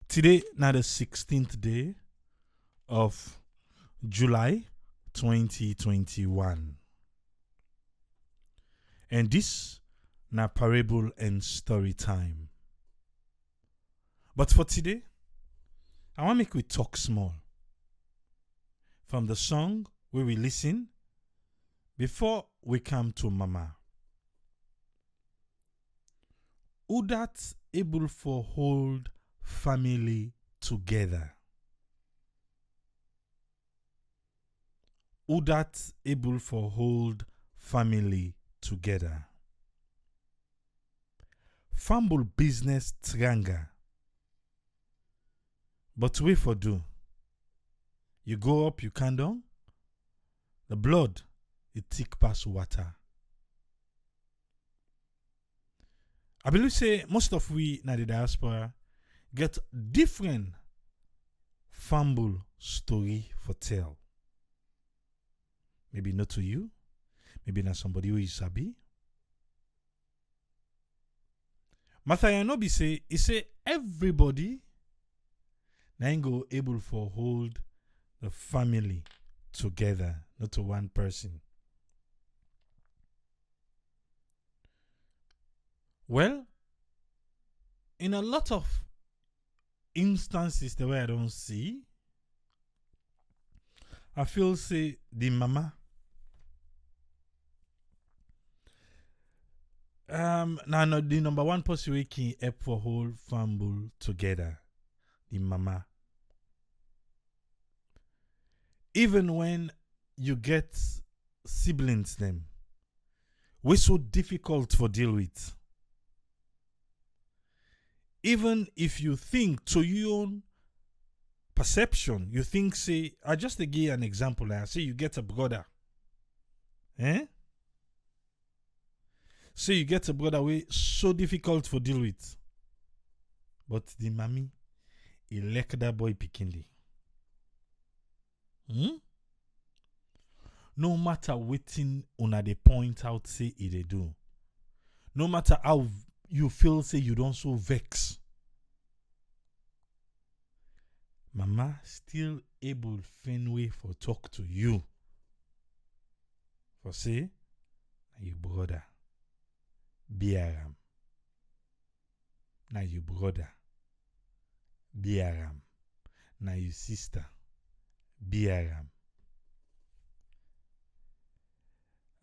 Today, now the 16th day of July 2021. And this na parable and story time. But for today, I want to make we talk small. From the song where we listen before we come to Mama. Who that's able for hold family together? Who that's able for hold family together? Fumble business tranga. But wait for do. You go up, you can down. The blood, it thick past water. I believe say most of we na the diaspora get different fumble story for tell. Maybe not to you, maybe not somebody who is sabi. Matthias Nobi say, he say everybody na go able for hold the family together, not to one person. Well, in a lot of instances, the way I don't see, I feel say the mama. Now the number one person we can help for whole family together, the mama. Even when you get siblings them, we're so difficult for deal with. Even if you think to your own perception, you think, say, I just to give an example. I say you get a brother. Say you get a brother way so difficult for deal with. But the mommy, he like that boy picking. No matter waiting on they point out, say it they do. No matter how you feel, say you don't so vex. Mama still able Fenway for talk to you. For say, na you brother. Biaram. Na you brother. Biaram. Na you sister. Biaram.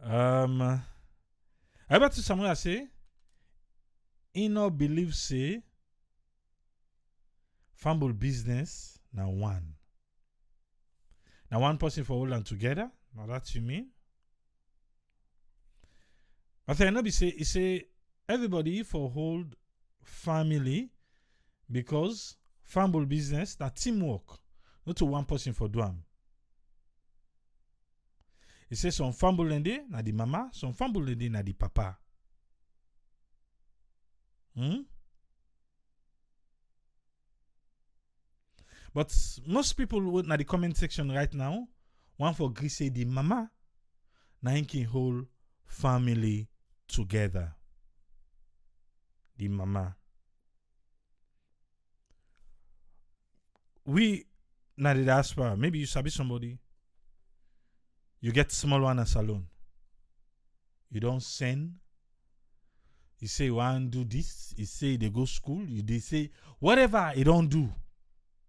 I about to someone say, he no believe say fumble business now one. Now one person for all and together. Now that you mean? But I know he say everybody for hold family because fumble business that teamwork, not to one person for do am. He say some fumble lende na the mama, some fumble lende na the papa. But most people na the comment section right now want for agree say the mama na him can hold family together. The mama. We na the diaspora, maybe you sabi somebody. You get small one as alone. You don't send. You say you want to do this. You say they go school. They say whatever you don't do.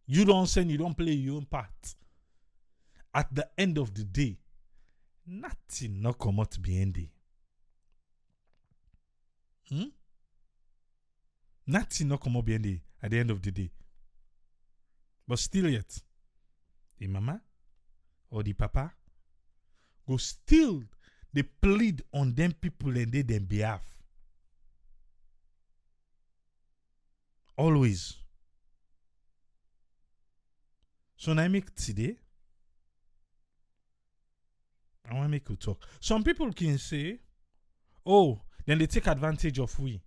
You don't send. You don't play your own part. At the end of the day, nothing not come out behind it. Nothing not come out behind it at the end of the day. But still yet, the mama or the papa go still they plead on them people and they them behalf. Always. So now I make today, I want to make you talk. Some people can say, oh, then they take advantage of we.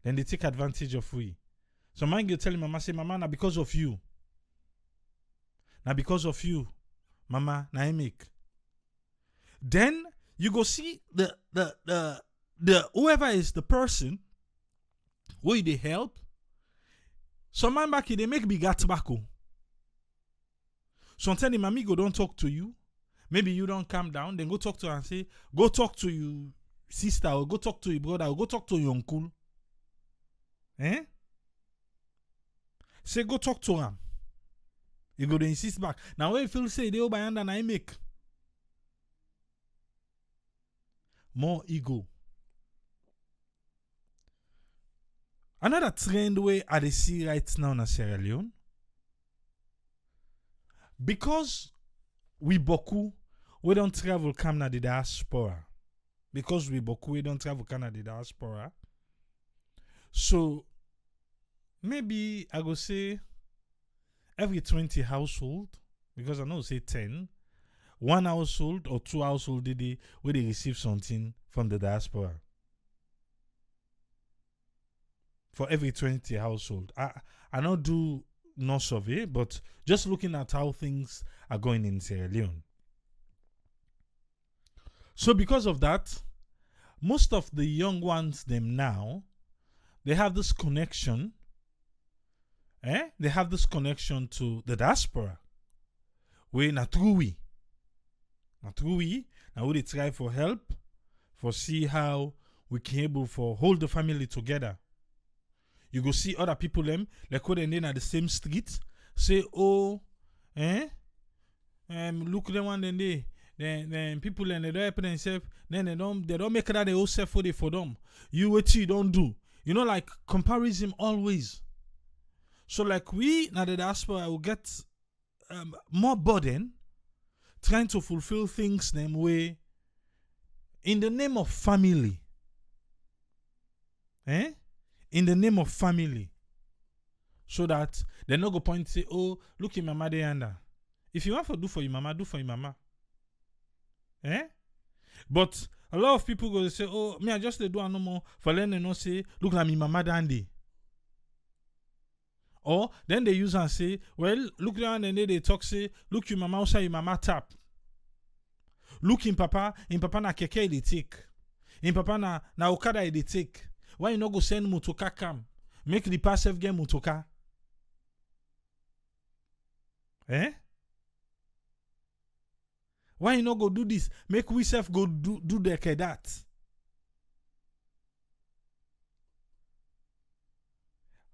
Then they take advantage of we. So man you tell mama, say, mama, now because of you. Now because of you, mama, now I make. Then you go see the whoever is the person who they help. Some man back here, they make big tobacco. Sometimes the mommy go don't talk to you. Maybe you don't calm down. Then go talk to her and say, go talk to your sister or go talk to your brother or go talk to your uncle. Say go talk to him. You go to insist back. Now when you feel say they by hand and I make more ego. Another trend way I dey see right now in Sierra Leone, because we don't travel come na the diaspora. Because we don't travel come na the diaspora. So maybe I go say every 20 household, because I know say 10, one household or two household where they receive something from the diaspora. For every 20 household. I don't do no survey, but just looking at how things are going in Sierra Leone. So because of that, most of the young ones them now, they have this connection. They have this connection to the diaspora. We na true we. Now we try for help, for see how we can able for hold the family together. You go see other people them, like when they're in the same street, say, oh, look them one then people and they don't help themselves, then they don't make that they all self for them. You what you don't do. You know, like comparison always. So like we now the diaspora will get more burden trying to fulfill things them way in the name of family. In the name of family. So that they no go point and say, oh, look in mama there under. If you want to do for your mama, do for your mama. But a lot of people go say, oh, me I just do no more for letting no say, look like me mama dandy. Or then they use and say, well, look down and they talk say, look your mama outside your mama tap. Look in papa na keke they take. In papa na okada they take. Why you no go send motoka come? Make the passive game motoka. Why you no go do this? Make we self go do that.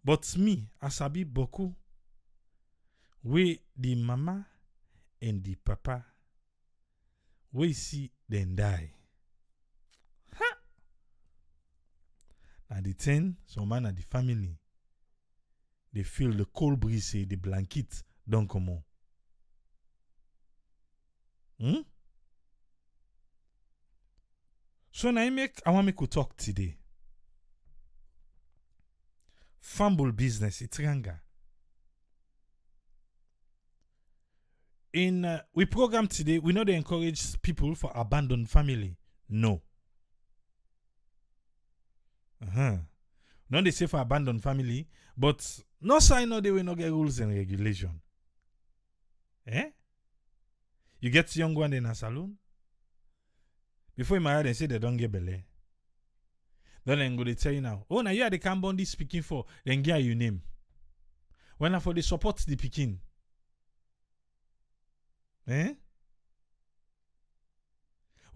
But me, asabi boku, we the mama and the papa, we see them die. And the 10, some man and the family, they feel the cold breeze, the blanket don't come on. So now I want me to talk today. Fumble business, it's ranga. In we program today, we know they encourage people for abandoned family. No. Not they say for abandoned family, but no sign no they will not get rules and regulation. You get young one in a salon. Before you marry, they say they don't get belly. Then they go they tell you now, oh now you are the Cambon speaking for, then get your name. When I for the support the picking. When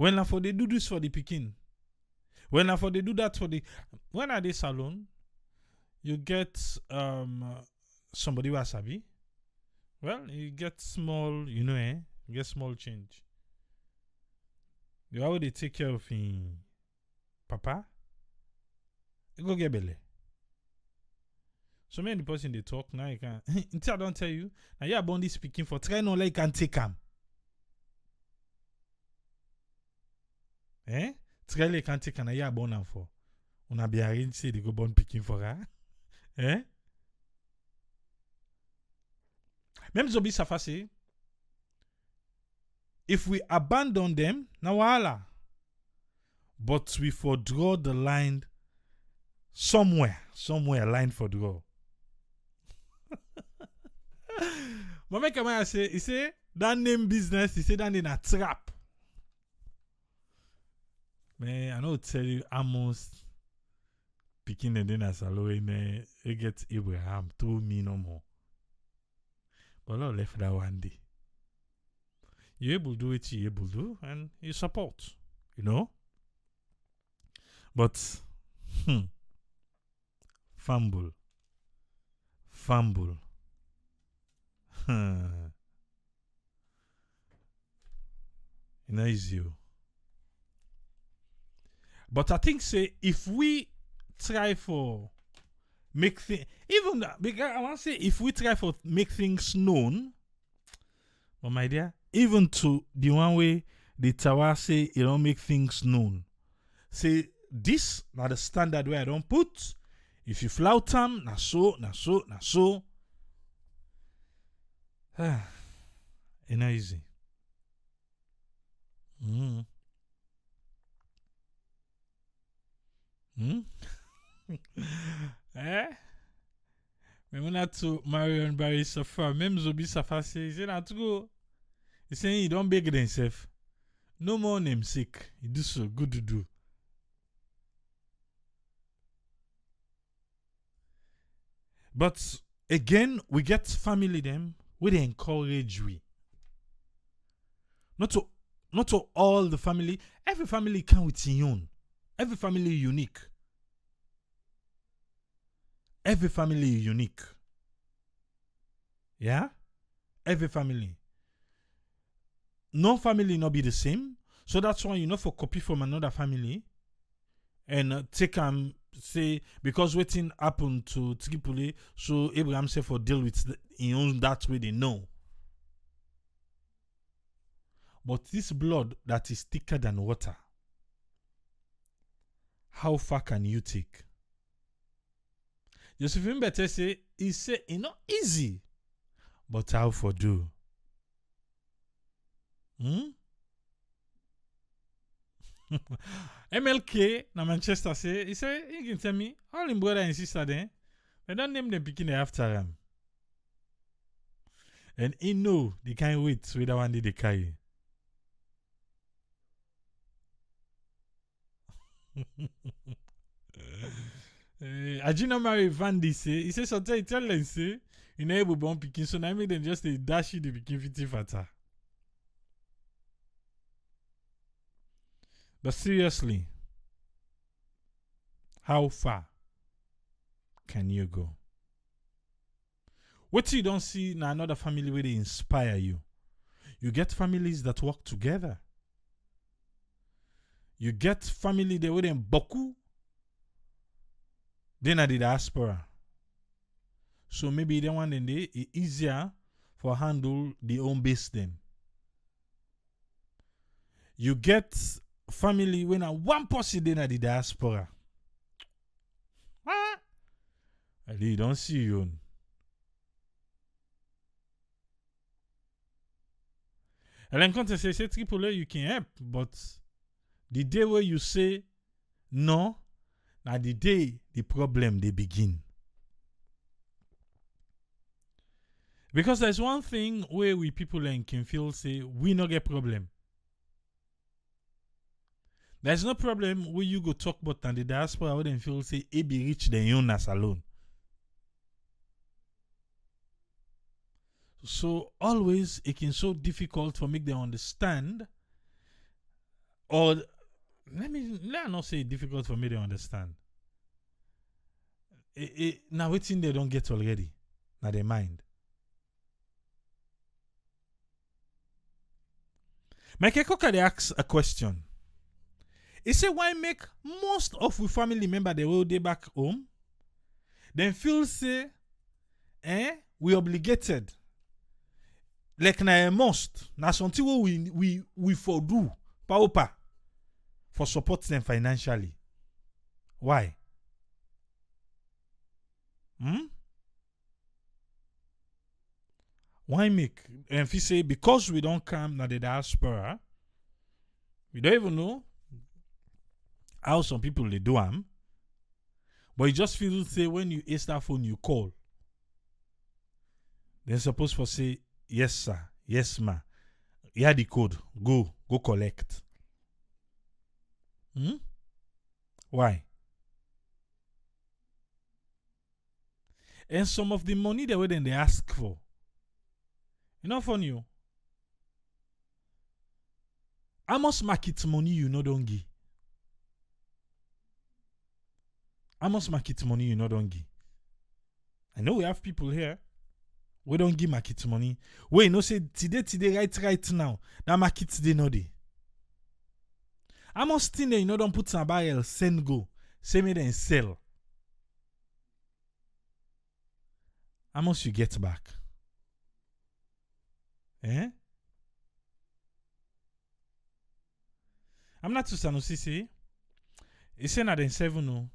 I for they do this for the picking. When I for they do that for the when I the salon, you get somebody wasabi. Well, you get small, you get small change. You already take care of him, papa. You go get belly. So many person they talk now you can until I don't tell you. Now you are bondi speaking for try no like can take him. Try like can take him. Now you are born am for. Una be arrange say they go born picking for her. Même zobi safase. If we abandon them, na wahala. But we for draw the line somewhere line for draw. Mama Kamaya say, he say that name business, he say that in a trap. Man, I know tell you almost picking and then as alone it gets Abraham through me no more. But Lord left that one day. You able to do it, you able to do, and you support, you know. But fumble. You know, easy. But I think say if we try for make things even because I want to say if we try for make things known, but my dear, even to the one way the tower say you don't make things known. Say this not the standard way I don't put. If you flout them, na so. It's not easy. Eh? Mais on a to Marion Barry Safa, même Zobi Safa say, he not to go. He's saying he don't beg himself. No more namesake. He do so good to do. But again, we get family them, we they encourage we. Not to all the family. Every family can with its own. Every family is unique. Every family is unique. Yeah? Every family. No family not be the same. So that's why you know for copy from another family and take say because waiting happened to Tripoli, so Abraham said for deal with in own that way they know. But this blood that is thicker than water, how far can you take? Josephine better say, he say, it's not easy, but how for do? MLK na Manchester say, he say, you can tell me, all him brother and sister then, they don't name them picking after him. And he know they can't wait with that one day they carry. Ajina Mary Vandy say, he say sometimes tell them say, you know able born picking, so now make them just a dash the picking 50 fatter. But seriously, how far can you go? What you don't see in another family where they inspire you. You get families that work together. You get family that with them boku. Then at the diaspora. So maybe they want them it's easier for handle the own base them. You get family when a one person then at the diaspora. You don't see you. And then quand say Tripoli you can help, but the day where you say no, now the day the problem they begin. Because there's one thing where we people can feel say we no get problem. There's no problem where you go talk about and the diaspora where them feel say it be rich than you as alone. So always it can so difficult for make them understand, or let me not say difficult for me to understand. Now it's in they don't get already. Now their mind. Mike Ekoka they ask a question. He say why make most of we family member they will day back home? Then feel say, we obligated. Like na a must. Na something we for do. Pa for support them financially. Why? Why make? And if you say because we don't come na the diaspora, we don't even know how some people they do them. But you just feel say when you ask that phone you call. They're supposed to say yes sir, yes ma. Here the code. Go collect. Why? And some of the money they then they ask for. You know funny you. How much market money you know don't give? How much market money you know don't give? I know we have people here. We don't give market money. We no say today right now. That market they know they. How much thing they you know don't put some barrel send go. Say me then sell. How much you get back? Eh? I'm not too Sanusi say. He say na then 7 no.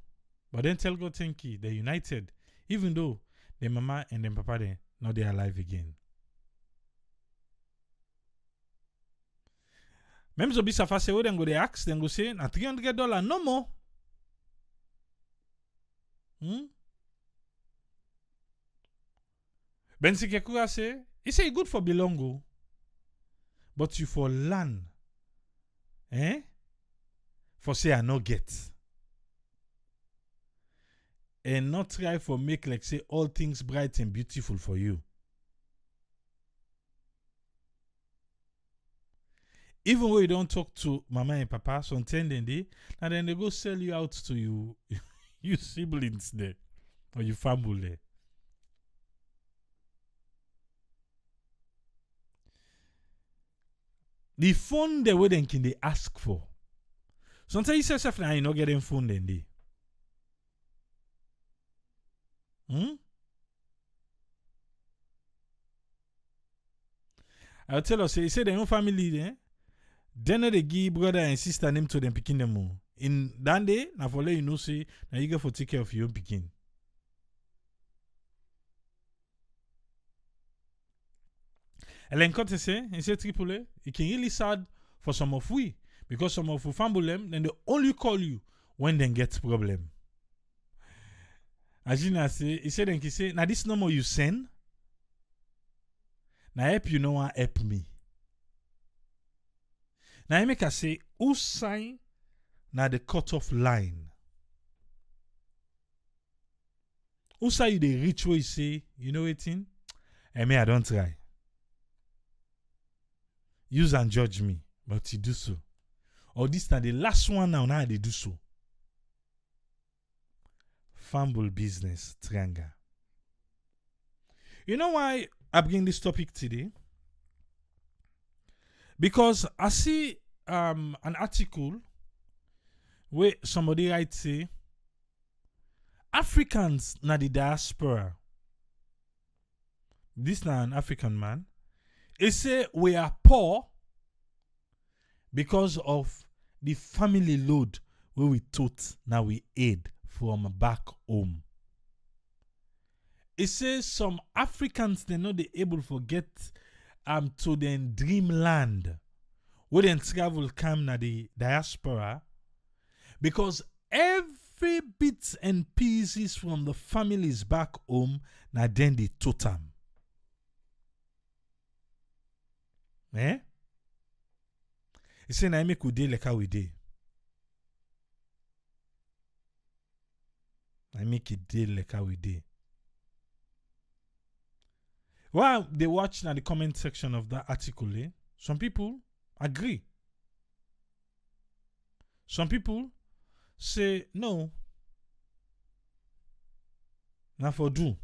But then tell God thank you. They're united. Even though the mama and the papa they not they alive again. Même so bisa face we then go they ask, then go say na $300 no more. Ben si Kekura say, he say good for belongo. But you for land. For say I no get. And not try for make like say all things bright and beautiful for you. Even when you don't talk to mama and papa, so then they go sell you out to you, you siblings there, or your family there. The phone the way then can they ask for. Sometimes you say yourself now you not getting phone then they. I'll tell us, he say their own family there. Then they give brother and sister name to them picking them more. In that day, na for let you know say now you get for take care of your own picking. And then Kote say, he say triple A, it can really sad for some of we because some of we family them then they only call you when they get problem. As you know, say, he said, then he say, now this number you send, now help you know what help me. Now I make a say, who sign now the cut-off line? Who say you the reach where you say, you know what thing? I don't try. Use and judge me, but you do so. Or this now the last one now they do so. Fumble business triangle. You know why I bring this topic today? Because I see an article where somebody writes say Africans na the diaspora. This na an African man. He say we are poor because of the family load where we thought now we aid from back home. It says some Africans they not able to get to their dreamland where they travel come na the diaspora because every bits and pieces from the families back home na then the totem. It say na make we dey like how we dey. I make it dey like how we dey. While they watch now the comment section of that article, some people agree. Some people say no. Now for do.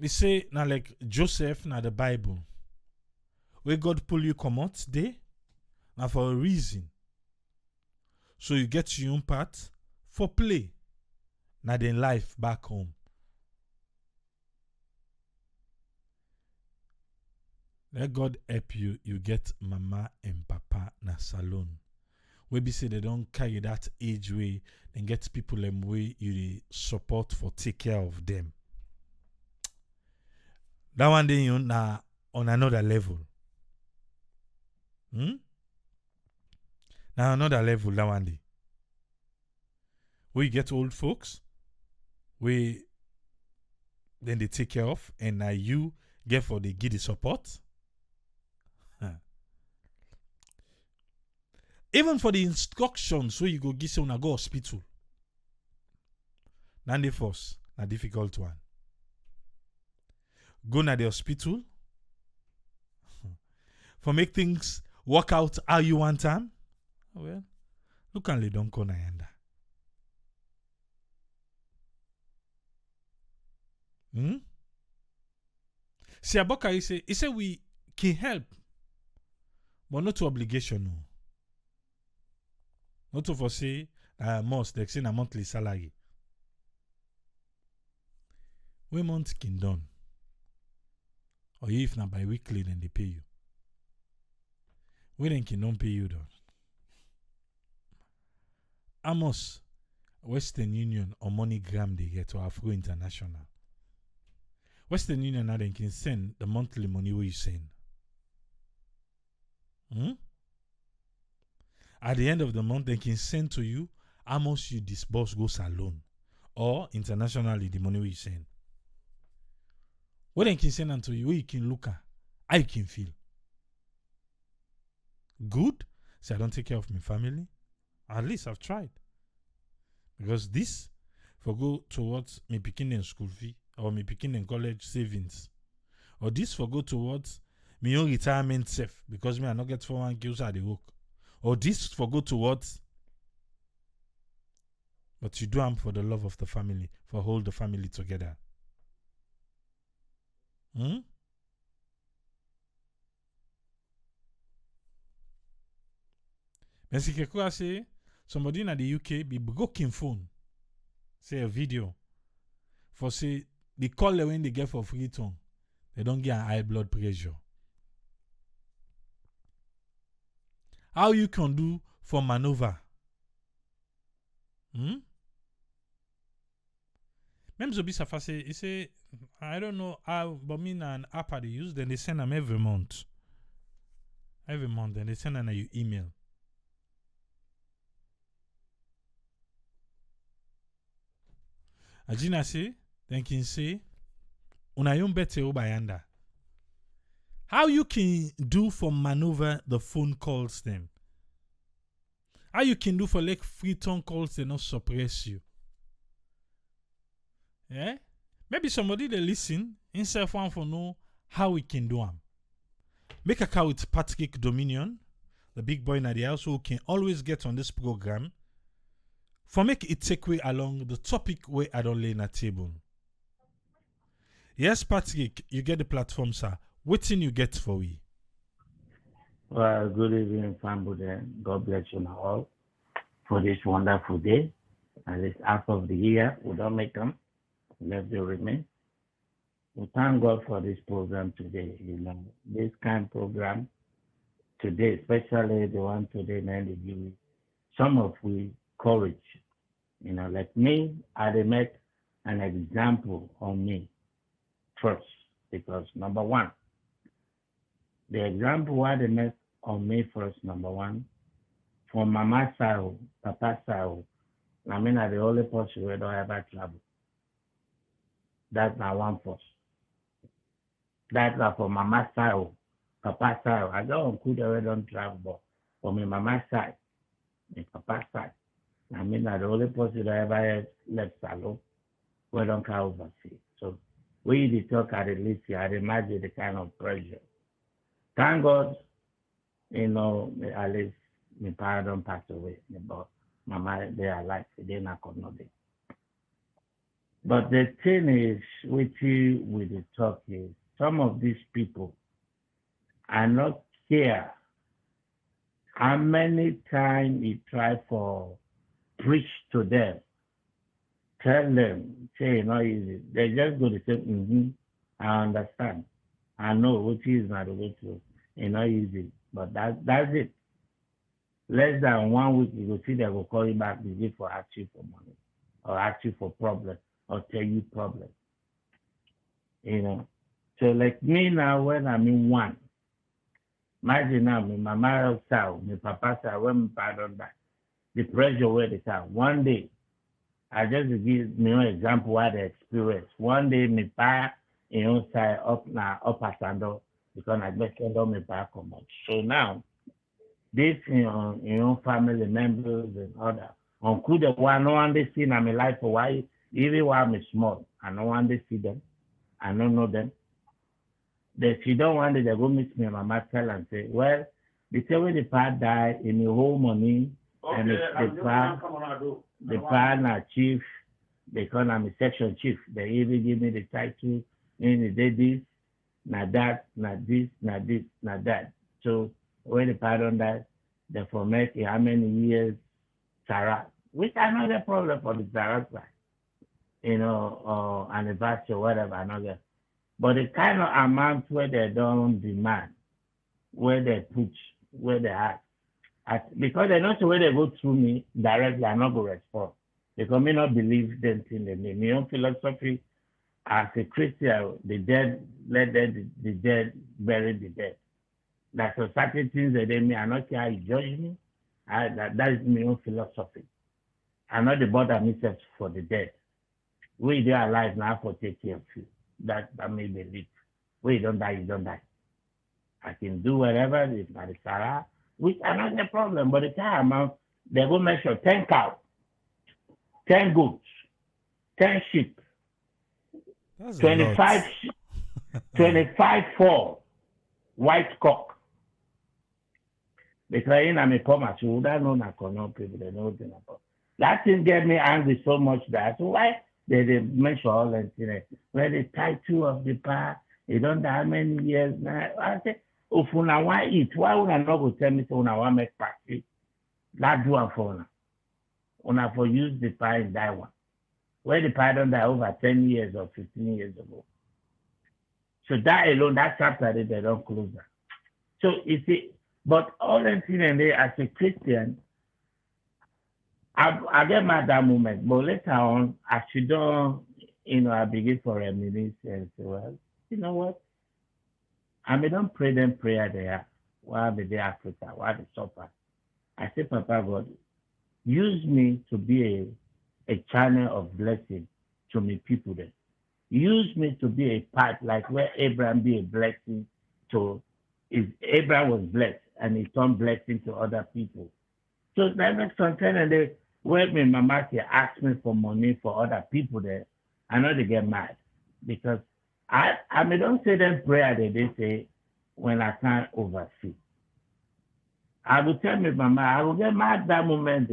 We say now like Joseph now the Bible. Where God pull you come out there. Now for a reason. So you get your own part for play. Now then life back home. Let God help you. You get mama and papa na salon. We be say they don't carry that age way and get people them way you support for take care of them. That one day you na on another level. Now another level that one day. We get old folks. We then they take care of and now you get for the give the support. Even for the instructions where you go give say una go hospital. Nan the first, na difficult one. Go na the hospital for make things work out how you want them. Well, look and don't go na yanda. See, Aboka, he say we can help, but not to obligation. No. Not to foresee must they say a monthly salary. We month can done. Or if not by weekly, then they pay you. We then can don't pay you though. Amos Western Union or MoneyGram they get to Afro International. Western Union now they can send the monthly money where you send. At the end of the month, they can send to you how much you disburse goes alone. Or internationally, the money you send. What they can send unto you, where you can look at, how you can feel. Good? So I don't take care of my family. At least I've tried. Because this, for go towards me picking in school fee, or me picking in college savings. Or this for go towards me own retirement safe, because me I not get 401k at the work. Or this for go towards, but you do them for the love of the family, for hold the family together. Mais si quelqu'un say somebody in the UK be broken phone, say a video, for say the call when they get for free tongue, they don't get high blood pressure. How you can do for maneuver? Même Zobi Safa say, he say, I don't know how, but me and app they use, then they send them every month. Every month, then they send them your email. Ajina say, then can say, Unayom bete ubayanda. How you can do for maneuver the phone calls them? How you can do for like free tone calls they not suppress you? Yeah? Maybe somebody they listen instead one for know how we can do them. Make a call with Patrick Dominion, the big boy in the house who can always get on this program for make it take way along the topic where I don't lay in a table. Yes, Patrick, you get the platform, sir. What thing you get for we? Well, good evening, family. God bless you all for this wonderful day. And this half of the year, we don't make them. Let them remain. We thank God for this program today. You know, this kind of program today, especially the one today, man, they give me some of we courage. You know, like me, I make an example on me first, because number one, the example why they make on me first, number one, for mama side, papa side, I mean, I'm the only person where don't ever travel. That's not one first. That's not for mama side, papa side. I don't could ever don't travel, but for my mama side, my papa side, I mean, I'm the only person that ever left salon where don't come overseas. So we the talk at least I imagine the kind of pressure. Thank God, you know, at least my parents don't pass away, but mama they are alive, they not gonna be. But the thing is, with you with the talk is some of these people are not care how many times you try for preach to them, tell them, say not easy. They just go to say, I understand. I know which is not the way to, not easy. But that's it. Less than 1 week, you will see they will call you back busy for ask you for money, or ask you for problem, or tell you problem. You know. So like me now, when I'm in one, imagine now, my mama side, my papa side, when my pardon that, the pressure where they are. One day, I just give me an example what they experience. One day, my pa, side up now, up at Sando, because I just send on my pa come out. So now, this family members and other uncle the one they see in my life for why Even while I'm small, I don't want to see them. I don't know them. They she don't want it, they go meet me and mama tell and say, well, the time when the pa die in the whole money and the pa na chief, they call him a section chief. They even give me the title in the day this, not that, not this, not this, not that. So when the pa don't die, they format how many years Sarah, which I know the problem for the Sarah side, anniversary or whatever, another. But the kind of amount where they don't demand, where they put, where they ask, because they know the way they go through me directly, I not go respond. Because me not believe them thing they mean. My own philosophy as a Christian, the dead, let the dead bury the dead. That's so certain things that they mean. I not care how you judge me. That is my own philosophy. I not the bother myself for the dead. We they are alive now for take care of you. That may believe. We you don't die, you don't die. I can do whatever, it's not a Sarah, which are not the problem. But the time they go measure 10 cows, 10 goats, 10 sheep, That's 25, 25 4 white cock. Because in I'm a comma, so would I know not people, they know nothing about. That thing get me angry so much that why they mention all that thing. Where the title of the pa, you don't know how many years now. I say, if una want eat, why would I not go tell me so una want make party? That do one for una. Una for use the pa in that one. Where the pa don't die over 10 years or 15 years ago. So that alone, that chapter they don't close that. So you see, but all that thing and they as a Christian, I get mad that moment, but later on, as you don't, I begin for reminisce and say, well, you know what? I may don't pray them prayer there while the day Africa, while they suffer. I say, Papa God, use me to be a channel of blessing to my people there. Use me to be a part, like where Abraham be a blessing to, if Abraham was blessed and he turned blessing to other people. So that makes some sense. And they, when my mama ask me for money for other people there, I know they get mad because I may don't say them prayer that they say when I can't oversee. I will tell my mama, I will get mad that moment.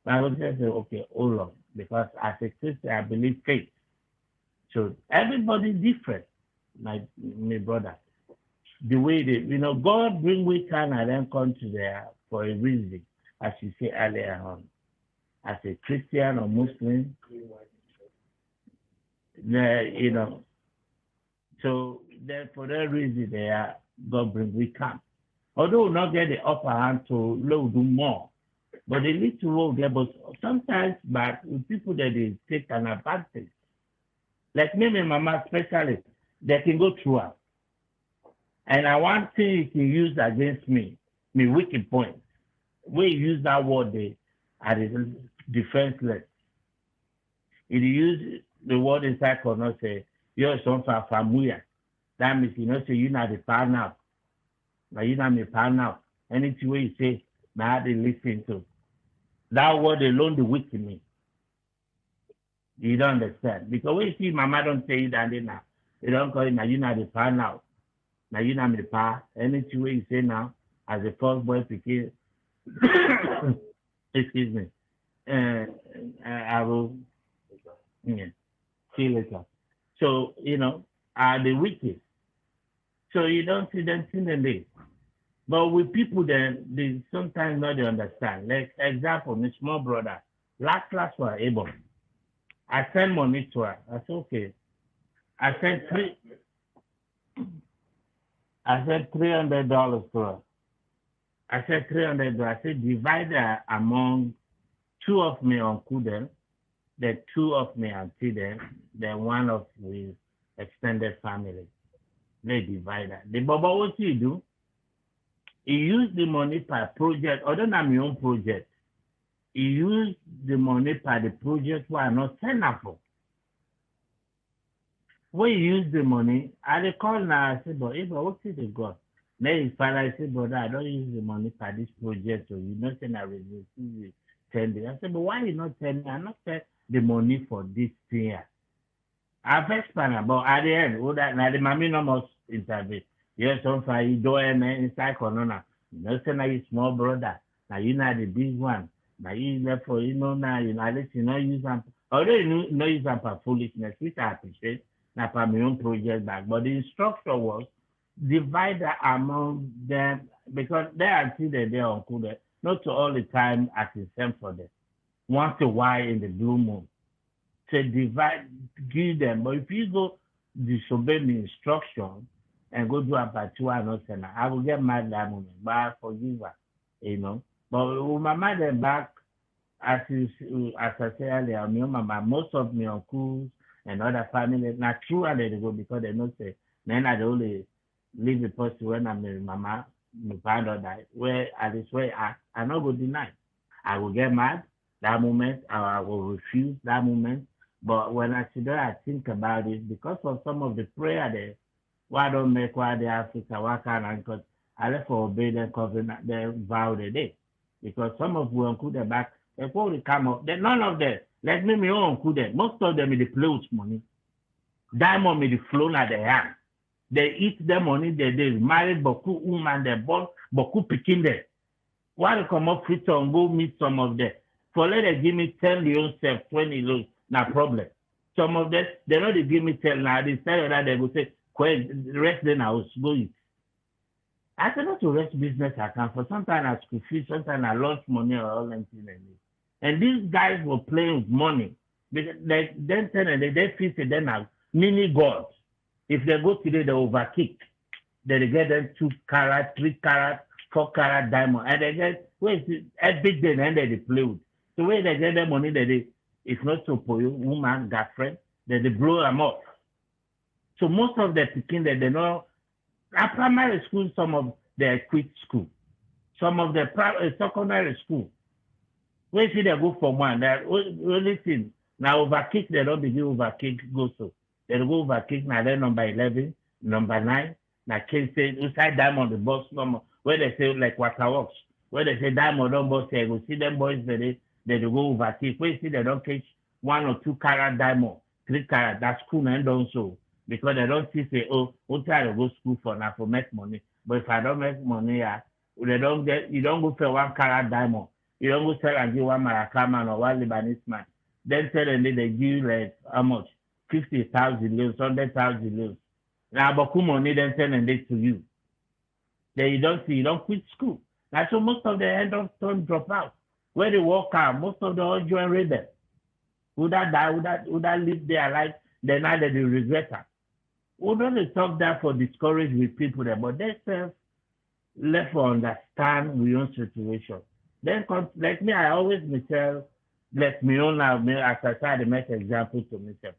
I will just say, okay, hold on, because as a Christian, I believe faith. So everybody different, like my brother. The way they, God bring we can and then come to there for a reason, as you say earlier on. As a Christian or Muslim, so then for that reason there, God bring we come. Although we not get the upper hand to load do more, but they need to roll there. But sometimes, but with people that they take an advantage, like me and mama especially, they can go through her. And I want thing you can use against me wicked point. We use that word they are defenseless. If you use the word inside not say you're some familiar. That means say you're not the power now. Now you're not the power now. Anything way you say, now they listen to. That word alone the weak in me. You don't understand. Because when you see mama don't say it and then now, they don't call it now you're not the power now. Now you're not the power. Anything way you say now, as a first boy picking excuse me. I will see later. So, are the wicked. So you don't see them in the day. But with people then they sometimes not they understand. Like example, my small brother, last class for able. I send money to her. I said, okay. I sent $300 to her. I said $300. I said divide that among two of me uncle them, the two of me auntie them, then one of the extended family. They divide that. The Baba, what he do? He use the money per project, other than my own project. He use the money per the project where I not send up for. When you use the money, I call now, I say, but what is the God? Then his father I said, brother, I don't use the money for this project, so you not send a receive 10 days. I said, but why you not tell me? I not tell the money for this thing. I first plan, but at the end, now the mommy no must intervene. Yes, so far you do inside corona. No say now you small brother. Now you not the big one. Now you therefore now at least you know use them. Although you know use them for foolishness, which I appreciate. Now for my own project back, but the instruction was divide among them because they are still there on cool. Not to all the time at the same for them. Once a while in the blue moon. To divide, give them. But if you go disobey the instruction and go do a patua no senna, I will get mad that moment. But I forgive her, you know. But with my mother back, as I said earlier, my mama, most of my uncles and other family, not true and they go because they know say, then I only leave the person when I'm with mama, my father died. Where at this way I not go deny. I will get mad that moment, I will refuse that moment. But when I sit there, I think about it because of some of the prayer there. Why don't make why the Africa, why can't I? Because I left for obey them covenant, the vow they did. Because some of them could have back, they probably come up. Then none of them, let me own could have. Most of them in the play with money. Diamond with the flown at the hand. They eat the money, they married Boku woman, they born Boku picking there. Why they come up free and go meet some of them? For let them give me 10 loans, 20 loans. No problem. Some of them, they know they give me 10 now. They say that they will say, rest then I will go eat. I cannot to rest business account for sometimes I school fees, sometimes I lost money or all that thing. And these guys were playing with money. Because they then tell them they feel them as mini gods. If they go today, they overkick. They get them 2 carat, 3 carat, 4 carat diamond. And they get every day and they play with. So when they get their money, it's not so for you, woman, girlfriend, they blow them off. So most of the picking they know at primary school, some of them quit school. Some of the secondary school, where see they go for one, that only thing now overkick, they don't begin overkick go so. They go overkick now they're number 11, number 9, now can say inside diamond the boss number where they say like waterworks, where they say diamond don't boss say go see them boys they go overtake. When you see they don't catch 1 or 2 carat diamond, 3 carat, that's cool and don't so. Because they don't see say, oh, we'll try to go school for now for make money. But if I don't make money, you don't go for 1 carat diamond. You don't go sell and give 1 Maracaiman or 1 Lebanese man. Then suddenly they give like how much? 50,000 loans, 100,000 loans. Now but money then send it to you. Then you don't quit school. Now so most of the end of term drop out. Where they walk out, most of them all join rebel. Would that die? Would that live their life? Then either they regret it. We don't talk that for discourage with people there, but they self left to understand your own situation. Then like me, I always myself let me own now as I try to make example to myself.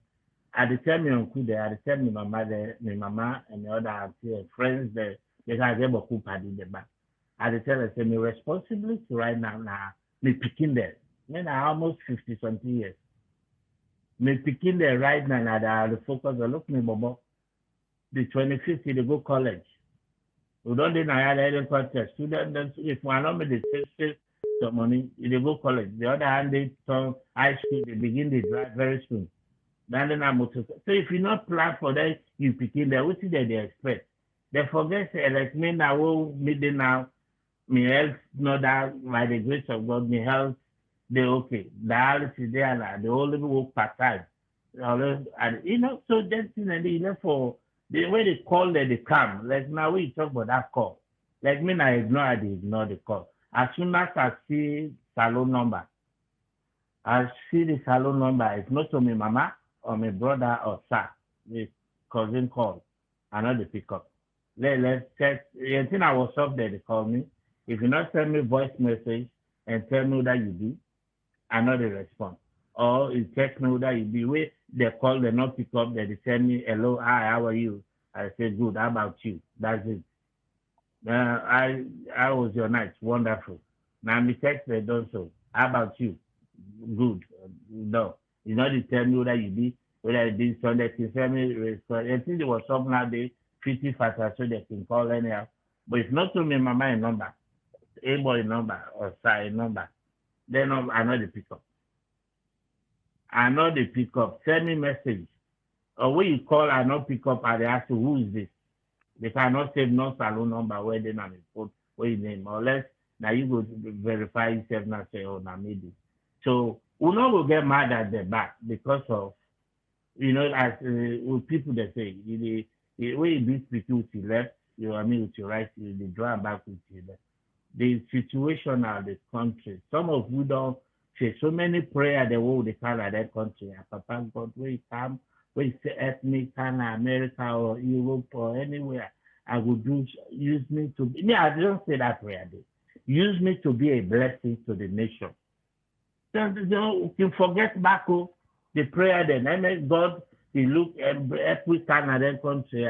I tell me uncle there, I tell me my mama and the other auntie and friends there, they can get a cool party the back. I tell her say my responsibility right now me picking there. Then I almost 50 something years. Me picking there right now and I the focus on look me bobo. The 25th they go college. We don't deny any contest. Students, if one of them they save some money, they go college. The other hand they turn high school, they begin to drive very soon. Then I'm so if you not plan for that, you begin there, what is that they expect? They forget say like me now will meet them now, me health not that by the grace of God, me health they okay. Dialysis they are like they only work part time. And you know, so that's thing and you know for the way they call they come. Like now we talk about that call. Like me, I ignore the call. As soon as I see salon number, I see the salon number. It's not to my mama or my brother or sir. The cousin call. I know the pick up. Let's check. The thing I was up there, they call me. If you not send me voice message and tell me that you do, I know the response. Or you text me that you be wait, they call, they not pick up, they send me, hello, hi, how are you? I say, good, how about you? That's it. How was your night? Wonderful. Now me text they don't so. How about you? Good. No. You know they tell me that you be whether you did Sunday, they send me response. I think there was some nowadays 50 faster so they can call anyhow. But it's not to me mama a number, a boy number or side number. Then I know the pick up. I know they pick up. Send me message. Or when you call, I not pick up. I ask you, who is this? They cannot save no salon number where they not put where you name. Unless now you go to verify yourself and say, oh, now maybe. So we not go get mad at the back because of, you know, as with people that say, when you be speaking with your left, you know what I mean, with your right, you draw back with your left. The situation of the country, some of you don't say so many prayer the world they call that country. Papa God, where you come, where you say ethnic, Canada, America or Europe or anywhere, I would use me to be. Me, I don't say that prayer. Day. Use me to be a blessing to the nation. So, you can forget back the prayer then. I mean, God, He look every Canada country.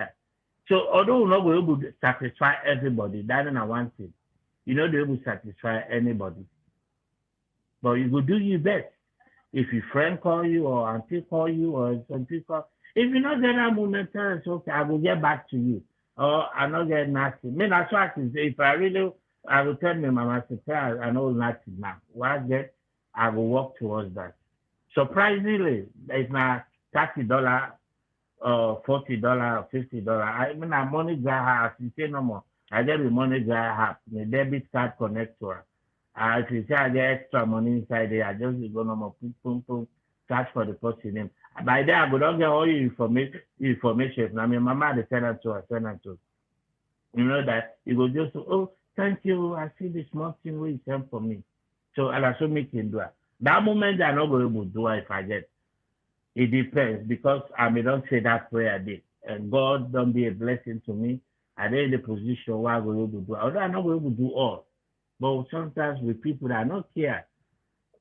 So although we're not able to satisfy everybody, that's not one thing. You know, they're able to satisfy anybody. But you will do your best. If your friend call you or auntie call you or something call, if you not get that moment, tell us, okay, I will get back to you. Or I not get nasty. Me, that's what I say. If I really, I will tell my mama, I know nasty now. What get, I will work towards that. Surprisingly, it's not $30 or $40 or $50. I mean, I money guy has, you say no more. I get the money guy have, the debit card connect to her. If you say I get extra money inside there, I just go no more, boom, search for the person name. By then, I go don't get all your information. I mean, mama, they send it to her, You know that you go just, oh, thank you. I see the small thing where you sent for me. So, and I show me can do it. That moment, I'm not going to do it if I get. It depends because I may not say that prayer day. And God don't be a blessing to me. I am in the position where I'm going to do. Although I'm not going to do all. But sometimes with people that don't care,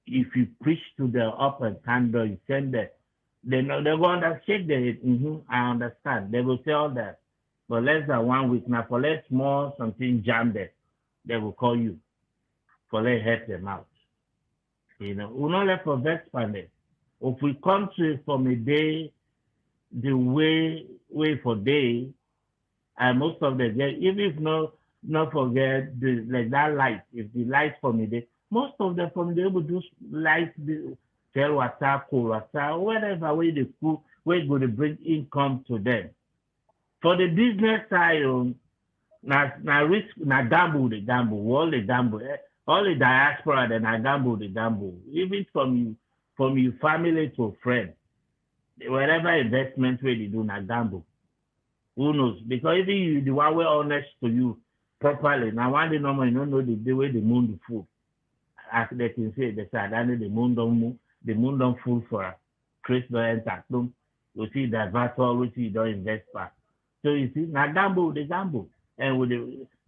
if you preach to the up and candle, you send them, they know they're going to shake their head. I understand. They will say all that. But less than 1 week now, for less more something jam there, they will call you for let help them out. You know, we not let for vex panel. If we come to it from a day, the way for day, and most of the day, even if not forget the like that light, if the light from a day, most of them from the able to light the tell water, cool water, whatever way they cool, way going to bring income to them. For the business side, na risk, na gamble, all the gamble, all the diaspora, then na gamble, even from your family to friend, whatever investment way they do, na gamble. Who knows? Because even you, the one way honest to you properly, now one day normal, you don't know the way the moon the fool. As they can say, they say, I know the moon don't move, the moon don't fool for a Chris don't enter. You see that virtual, which you don't invest for. So you see, now gamble, they gamble. And with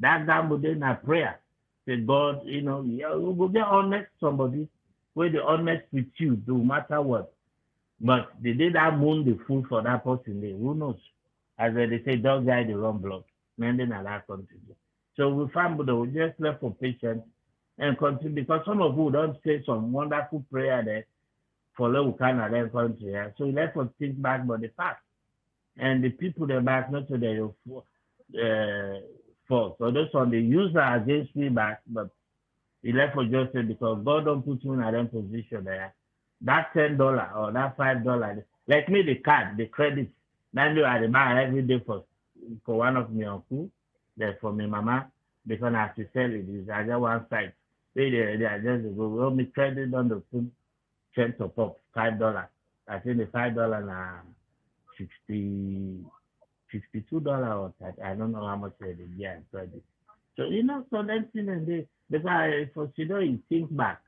that gamble, then na prayer. Say, God, you know, you will get honest somebody, where they honest with you, no matter what. But they did that moon the fool for that person there. Who knows? As they say, dog guy the wrong blood. And then that continue. So we found that we just left for patience and continue because some of you don't say some wonderful prayer there for low Canada country. So we left for think back but the past. And the people that back not to their fault. So those on the user against me back, but he left for justice because God don't put you in a position there. That $10 or that $5, like me the card, the credit. Now you are the buy every day for one of my uncle, that's for my mama, because I have to sell it. I just one side. They just go, well, me credit on the food, cent of up, $5. I think the $5 na $62 or that. I don't know how much they get credit. So you know, so that's thing and they because for you think back.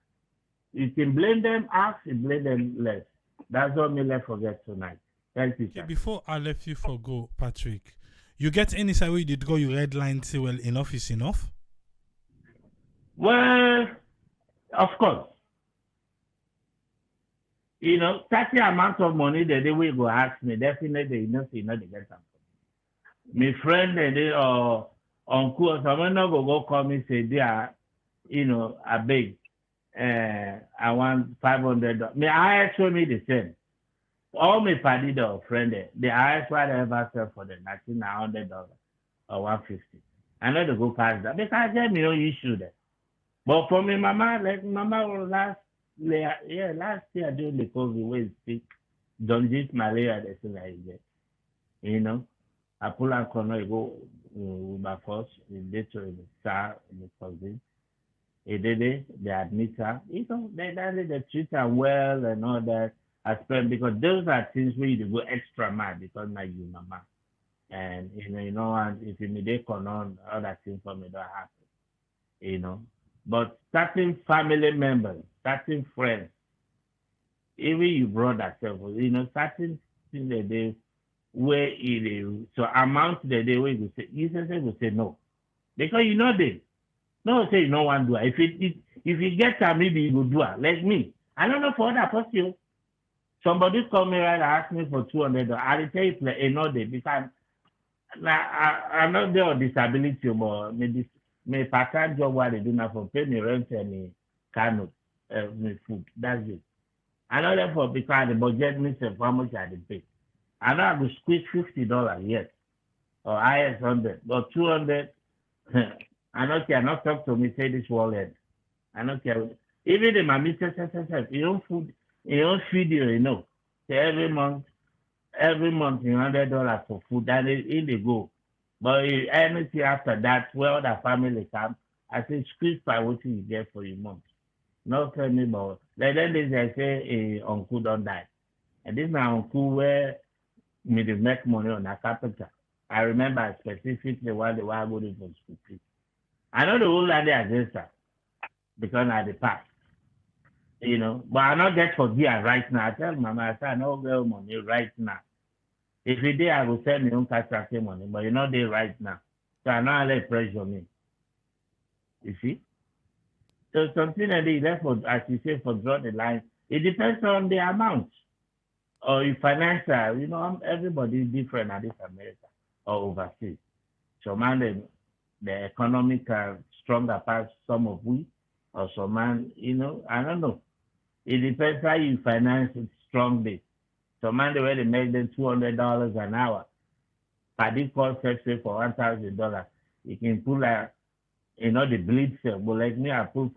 You can blame them half, you blame them less. That's what me left forget tonight. Thank you, sir. Okay, before I left you for go, Patrick, you get any side where you did go, you red line say, well, enough is enough? Well, of course. You know, 30 amount of money that they will go ask me, definitely you know, they get something. My friend and they uncle, someone not go call me say they are, you know, I beg. I want $500. My eyes show me the same. All my party or friend, the highest what I ever sell for them, I think $100 or $150. I know they go past that because I get me no issue there. But for me, mama, like mama will last Yeah, last year during the COVID, we speak, jaundice, malaria, they say like that. You know, I pull out corner, I go with my first, in this in the star, in the cousin. They admit her. You know, they treat her well and all that. I spend because those are things where you go extra mad because now you mama. And and if you may on other things for me don't happen, you know. But certain family members, certain friends, even your brother self, certain things that they where it is so amount that they will say you say no. Because you know they no say you no want to do it. If you get her, maybe you will do it. Like me. I don't know for other person. Somebody call me right and ask me for $200. I'll tell you another because I'm not there on disability, but maybe my part-time job what they do now for pay me rent and me canoe, me food. That's it. I know that for because the budget me say how much I pay. I know I will squeeze $50, yes, or IS 100, but 200. I know cannot talk to me say this wallet. I don't care. Even the mommy says, you don't food, you don't feed you. So every month $100 for food. That is in the go. But anything after that, where the family come, I say squeeze by what you get for your month. No tell me about. Like then they say uncle don't die, and this my uncle where me to make money on a carpenter. I remember specifically while they were going for school fees. I know the whole lady against her because I the past. But I not get for gear right now. I tell mama, I say I no get money right now. If you did, I will send my own cash tracking money, but you know they right now. So I know let pressure me. You see? So something that they therefore, as you say, for draw the line, it depends on the amount. Or if financial, everybody is different at this America or overseas. So man the economic stronger past some of we or some man, I don't know. It depends how you finance it strongly. So man, the way they make them $200 an hour. Paddy cost say for $1,000. You can pull the bleed cell. But like me, I pull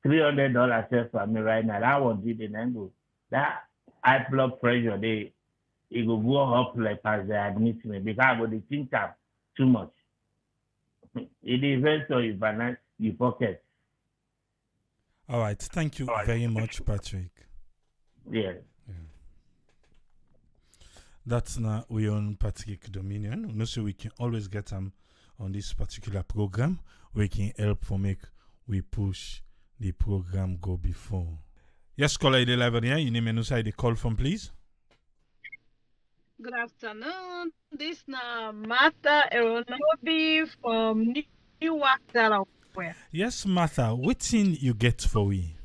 $300 cell for me right now. That won't do the angle. That high blood pressure, it will go up like as they admit me because I go to think up too much. It depends on you finance your pocket. All right. Thank you very much, Patrick. Yeah. That's not we own Patrick Dominion. We know so we can always get him on this particular program. We can help for make we push the program go before. Yes, caller, the live on here. You name and side the call from, please. Good afternoon. This na Martha Eronobi from Newark, Delaware. Yes, Martha. What thing you get for we?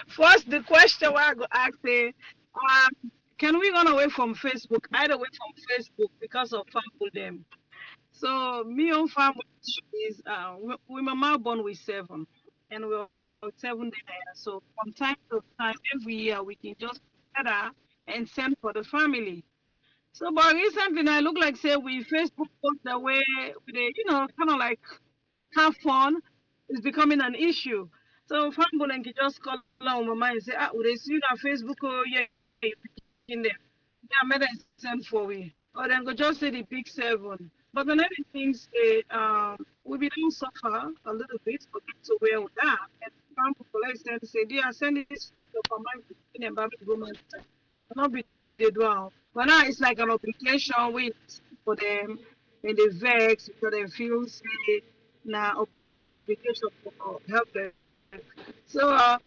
First, the question I go ask is, can we run away from Facebook? Either way from Facebook because of family them. So me on family is we mama born with 7, and we're 7 there. So from time to time, every year we can just gather and send for the family. So, but recently, I look like say we Facebook post the way they, kind of like have fun is becoming an issue. So, Fambulen can just call on my mind and say, we they see on Facebook, oh yeah, you in there. Yeah, made a send for we. Or then go just say the big 7. But then everything say, we be doing suffer a little bit, but to where we are. And Fambulen like say, dear, send this to command in a Bible woman. Not be they do. But now it's like an obligation with for them and they vex because they feel say now obligation for help them. So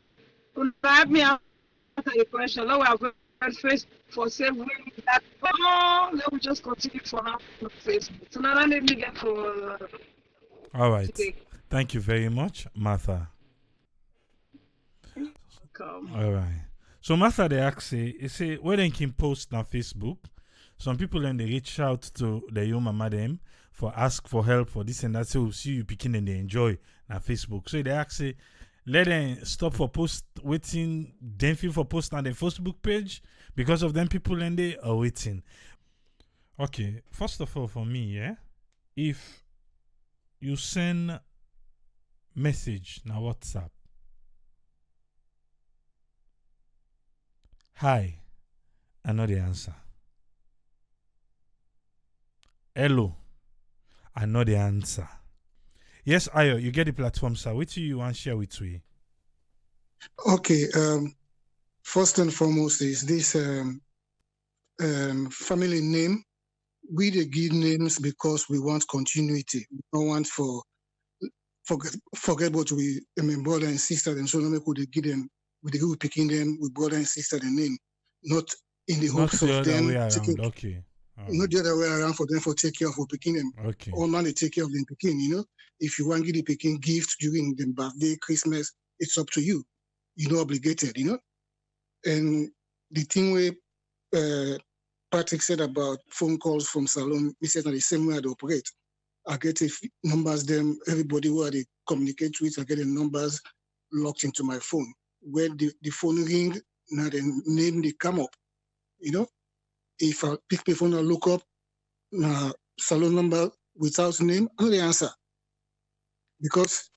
let me answer the question. Now we have first for several that let me just continue for now on Facebook. So now let me get for All right. today. Thank you very much, Martha. Welcome. All right. So Martha they ask say where they can post on Facebook. Some people then they reach out to the young mama them for ask for help for this and that. So see you picking and they enjoy on Facebook. So they ask say let them stop for post waiting them feel for post on the Facebook page because of them people and they are waiting. Okay, first of all for me, yeah, if you send message na WhatsApp. Hi, I know the answer. Hello, I know the answer. Yes, Ayo, you get the platform, sir. Which you want to share with we? Okay. First and foremost is this family name. We dey give names because we want continuity. We don't want forget what we brother and sister and so on. We dey give them. We dey give picking them with brother and sister the name, not in the Not hopes the of other them way around. taking. Okay. Not the other way around for them for take care of picking them. Okay. All man they take care of them picking. If you want to give the picking gift during the birthday, Christmas, it's up to you. You're not obligated. And the thing where Patrick said about phone calls from Salon, he said that the same way I operate. I get numbers them, everybody who they communicate with, I get the numbers locked into my phone. When the phone ring, now the name they come up. If I pick the phone and look up Salon number without name, I know the answer. Because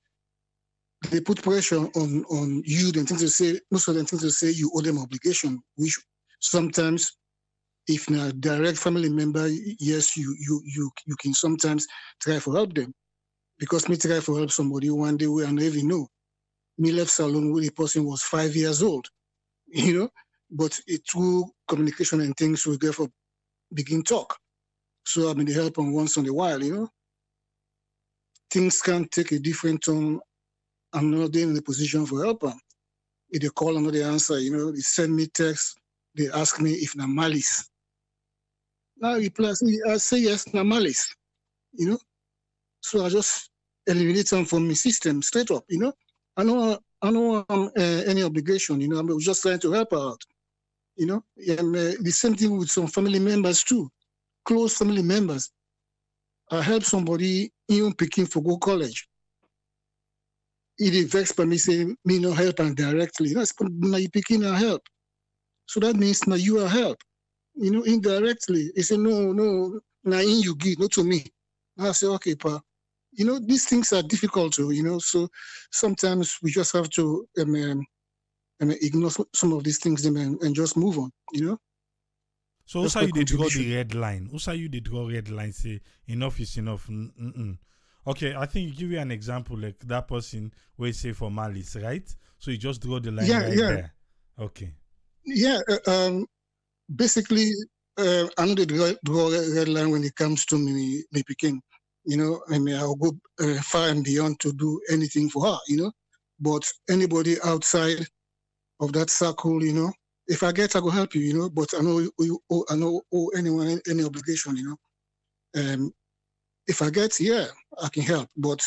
they put pressure on you, then things to say, most of them things to say you owe them obligation, which sometimes if not a direct family member, yes, you can sometimes try to help them. Because me try to help somebody one day where I never even know. Me left Salon when the person was 5 years old, but through communication and things we therefore begin talk. So I've been the help on once in a while, Things can take a different turn. I'm not in the position for help them. If they call, I'm not the answer, they send me text, they ask me if na malice. Now I reply, I say yes, na malice, So I just eliminate them from my system straight up, I don't have any obligation, I'm just trying to help out, And the same thing with some family members too, close family members. I help somebody even picking for go college. It vex by me saying me no help and directly. That's now you picking a help. So that means now you are help. Indirectly. He said, no, now in you give, not to me. I say, okay, pa. These things are difficult to, so sometimes we just have to ignore some of these things and just move on, So That's also my you did draw the contribution. red line. Also you did draw red line, say enough is enough. Okay, I think you give you an example like that person where you say for malice, right? So you just draw the line Yeah, right yeah. there. Okay. Yeah, basically, I know they draw a red line when it comes to me picking. I'll go far and beyond to do anything for her, But anybody outside of that circle, if I get, I go help you, But I know I know owe anyone any obligation, If I get, yeah, I can help. But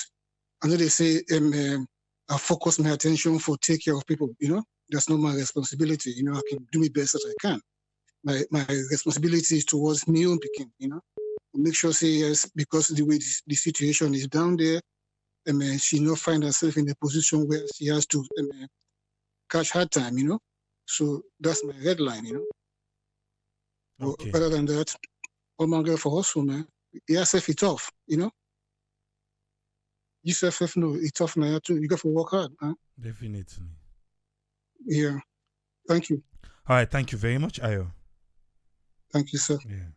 I know they say I focus my attention for take care of people, That's not my responsibility, I can do my best as I can. My responsibility is towards me own picking, Make sure say yes, because the way the situation is down there, she not find herself in a position where she has to catch her time, So that's my red line, Okay. Other than that, all my girl for hustle, man. Yes, if it's tough, You self know it's tough now too. You got to work hard, man. Definitely. Yeah. Thank you. All right, thank you very much, Ayo. Thank you, sir. Yeah.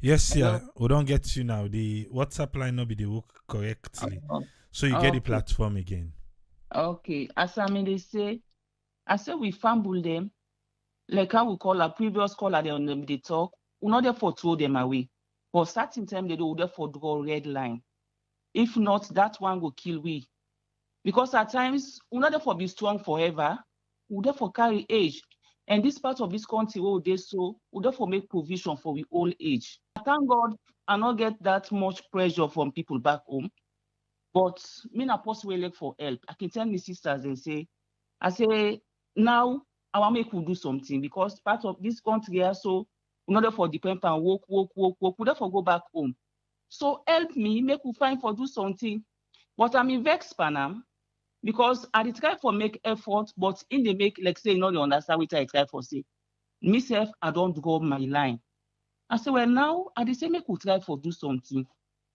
Yes, Hello. yeah. We don't get you now. The WhatsApp line not be the work correctly. So you get the Okay. platform again. Okay. As I mean, they say, I say we fumble them, like how we call our previous caller, they talk, we not therefore throw them away. For certain time, they do therefore draw red line. If not, that one will kill we. Because at times, we not therefore be strong forever, we therefore carry age. And this part of this country, where they so, we therefore make provision for we old age. Thank God, I not get that much pressure from people back home. But me na possible look for help. I can tell my sisters and say, now I want make we do something because part of this country also, in order for depend on work, we therefore go back home. So help me, make we find for do something. But I'm in vex panam because I try for make effort, but in the make, like say, you don't understand what I try for say. Myself, I don't draw my line. I say, well, now I say make we try for do something.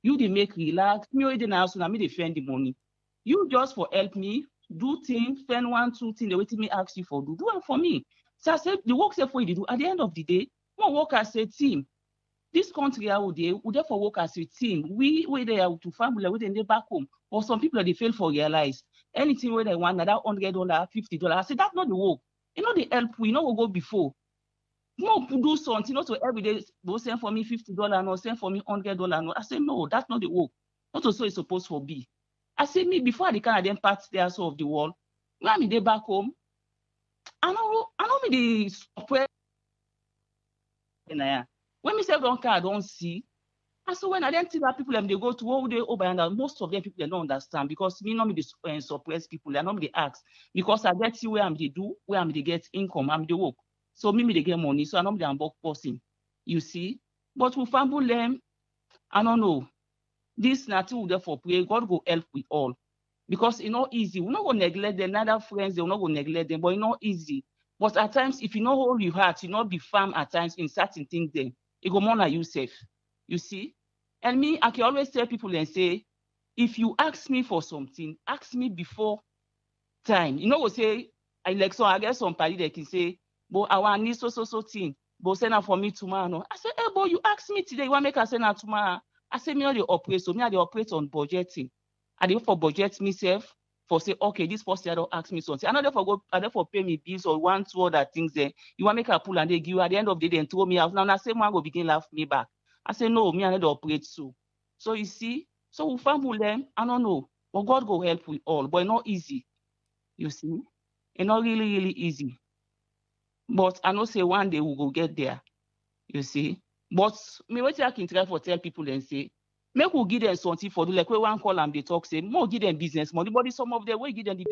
You they make relax, me already now, so now me they find the money. You just for help me, do things, spend 1, 2 things, the way me ask you for, do it for me. So I said, the work say for you do. At the end of the day, we work as a team. This country out there, we therefore work as a team. We there to family, we they back home. Or some people they fail for realize anything where they want that $100, $50. I said that's not the work. You know the help we know will go before. No, do something, not to every day go send for me $50, no send for me $100. No. I said no, that's not the work. Not also it's supposed to be. I said me before the Canadian part there so of the world. When I'm there back home, I know me the surprise. When me say don't care, I don't see. And so when I didn't see that people they go to all day over and most of them people they don't understand because me not me the suppress people, they not me the ask because I get see where I'm they do, where I'm they get income, I'm the work. So me they get money, so I know me the work person. You see, but we fumble them. I don't know. This nothing will therefore pray. God go help with all because it's not easy. We're not gonna neglect them, neither friends, they will not go neglect them, but it's not easy. But at times, if you not hold your heart, you not be firm at times in certain things, then it go more like you safe. You see? And me, I can always tell people and say, if you ask me for something, ask me before time. You know, we say, I get some party that can say, but I want need so thing, but send out for me tomorrow. I say, hey, boy, you ask me today, you want to make us send out tomorrow? I say, me, I dey operate, so me, I dey operate on budgeting. I dey for budget myself for say, okay, this person don't ask me something. I know therefore pay me bills or 1, 2 other things there. You want to make a pull and they give you at the end of the day, and throw me out. Now I say, man, go begin laugh me back. I say, no, me, I need to operate so. So you see, so we family them, I don't know, but God go help with all, but it's not easy. You see, it's not really, really easy. But I know say one day we go get there. You see, but me what I can try for tell people and say, make we give them something for do like we one call and they talk say more give them business money, but some of them will give them the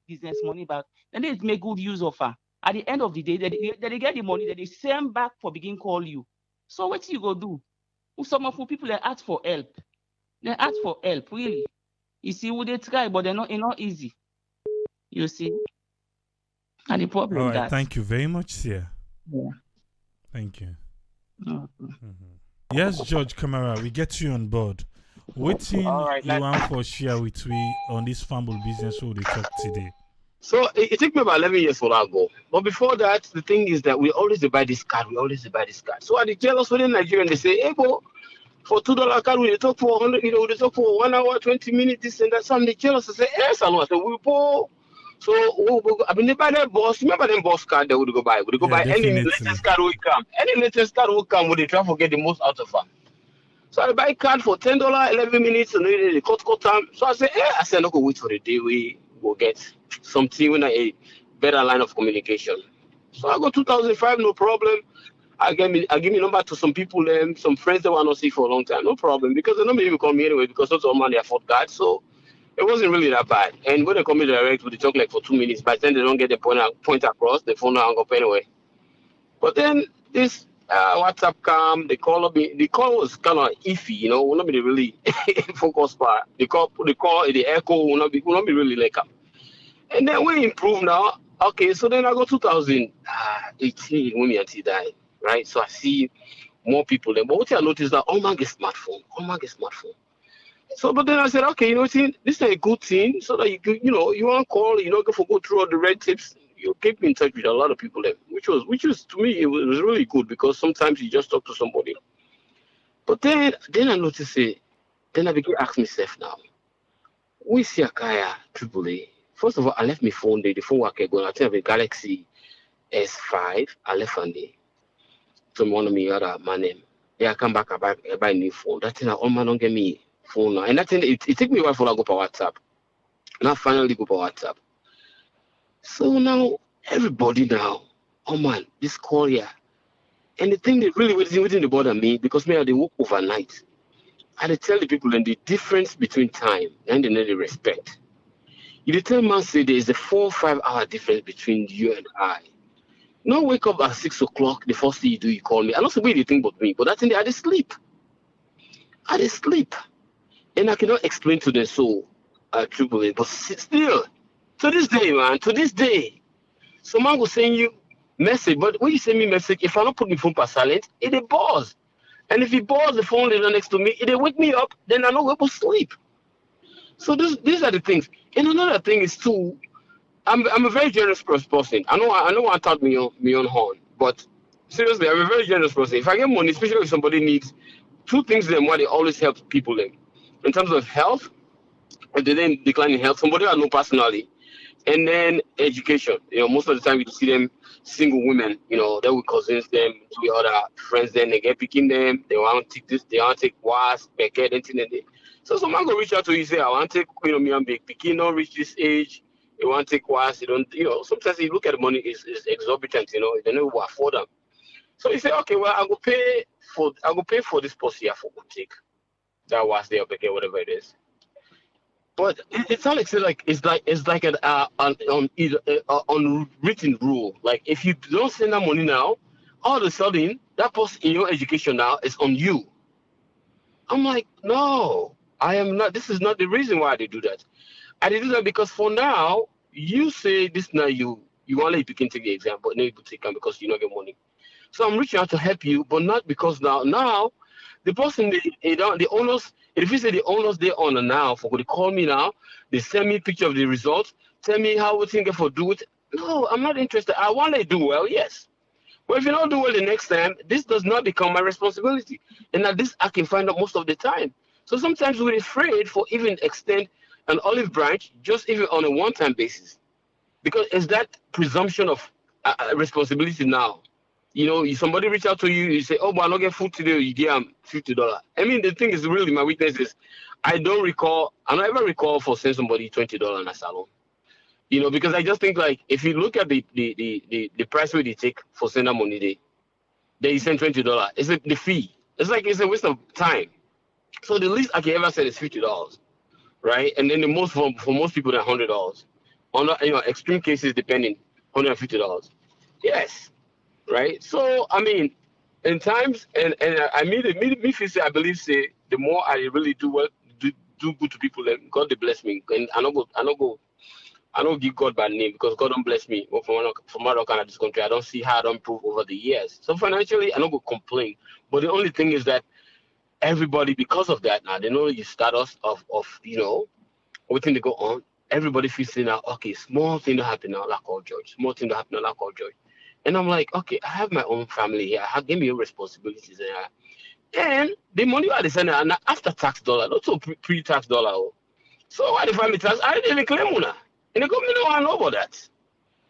business money back, and they make good use of her. At the end of the day, they get the money that they send back for begin call you. So what you go do? Some of the people they ask for help. They ask for help, really. You see, would they try, but it's not easy. You see? And the problem All right, that. thank you very much, Sia. Yeah. Thank you. Mm-hmm. Yes, George Camara, we get you on board. Waiting right, you want for share with we on this fumble business who they talk today. So it took me about 11 years for that go. But before that, the thing is that we always buy this card. So are they jealous within Nigeria and they say, hey, bro, for $2 card, we talk for 100, we talk for 1 hour, 20 minutes, this and that. Some they jealous. I say, yes, I know. I say, we go. So I mean, they buy that boss. Remember them boss card that would go buy? Would go buy any latest card will come. Any latest card will come. Would they try to get the most out of her? So I buy card for $10, 11 minutes, and the cut time. So I say, I said, no, go wait for the day we will get something with a better line of communication. So I go 2005, no problem. I give me number to some people, some friends that want to see for a long time, no problem, because they don't even call me anyway because not all man they afford card. So it wasn't really that bad. And when they call me direct, we talk like for 2 minutes. By then they don't get the point across. The phone hang up anyway. But then this WhatsApp come, they call me. The call was kind of iffy, will not be really focused part. The call, the echo will not be really like up. And then we improve now. Okay, so then I go 2018 when me auntie died, right? So I see more people there. But what I noticed that all man get smartphone. So, but then I said, okay, this is a good thing, so that you could, you want to call, go through all the red tips. You keep in touch with a lot of people there, which was to me it was really good because sometimes you just talk to somebody. But then I noticed it. Then I began to ask myself now, we see a Kaya AAA. First of all, I left my phone there. The phone work going. I think I have a Galaxy S5. I left on there. So one of me other my name. Yeah, I come back. I buy a new phone. That thing, all man don't get me phone now. And that thing, it took me a while for I go for WhatsApp. And I finally go for WhatsApp. So now everybody now, oh man, this call here. And the thing that really didn't bother me because me I they work overnight. I they tell the people and the difference between time and the respect. You tell man say there is a 4 or 5 hour difference between you and I. No wake up at 6 o'clock, the first thing you do, you call me. I don't know what you think about me, but that thing I just sleep. And I cannot explain to them so truthfully, but still, to this day, someone will send you message, but when you send me message, if I don't put my phone per silent, it buzz. And if it buzz, the phone is next to me, it wake me up, then I know where to sleep. So these are the things. And another thing is too, I'm a very generous person. I know I taught me on horn, but seriously, I'm a very generous person. If I get money, especially if somebody needs two things, them why they always help people them. In terms of health, if they then decline in health, somebody I know personally, and then education. Most of the time you see them single women. They will cousins them to other friends. Then they get picking them. They want to take this. They want to take was packet anything. So someone go reach out to you say I want to take me and big picking don't reach this age. They want to take was. They don't. Sometimes you look at the money is exorbitant. They don't even afford them. So you say okay, well I go pay for this posse for take that was there packet whatever it is. But it's not like it's like an unwritten rule. Like if you don't send that money now, all of a sudden that post in your education now is on you. I'm like, no, I am not. This is not the reason why they do that. I did do that because for now you say this now you want to you can take the exam, but now you could take them because you don't get money. So I'm reaching out to help you, but not because now the person the owners if you say the owners they honor now for they call me now, they send me picture of the results, tell me how we think for do it. No, I'm not interested. I want to do well, yes. But if you don't do well the next time, this does not become my responsibility. And at this I can find out most of the time. So sometimes we're afraid for even extend an olive branch just even on a one-time basis. Because it's that presumption of responsibility now. Somebody reach out to you, you say, oh, but I don't get food today, you give them $50. I mean, the thing is really my weakness is I don't ever recall for sending somebody $20 in a salon. Because I just think like if you look at the price where they take for sending money, they send $20. It's like the fee. It's a waste of time. So the least I can ever send is $50, right? And then the most for most people, they're $100. On extreme cases, depending, $150. Yes. Right, so I mean, in times, and I mean, me feel say I believe say the more I really do well, do good to people, then God they bless me, and I don't give God bad name because God don't bless me. But from other kind of this country, I don't see how I don't improve over the years. So financially, I don't go complain. But the only thing is that everybody, because of that, now they know the status of everything they go on. Everybody feels say now, okay, small thing to happen now, like all George, small thing to happen now, like all George. And I'm like, okay, I have my own family here. I have give me your responsibilities here. And the money I send are after tax dollar, not so pre-tax dollar. So why the family tax? I didn't even claim una. And the government don't want to know about that.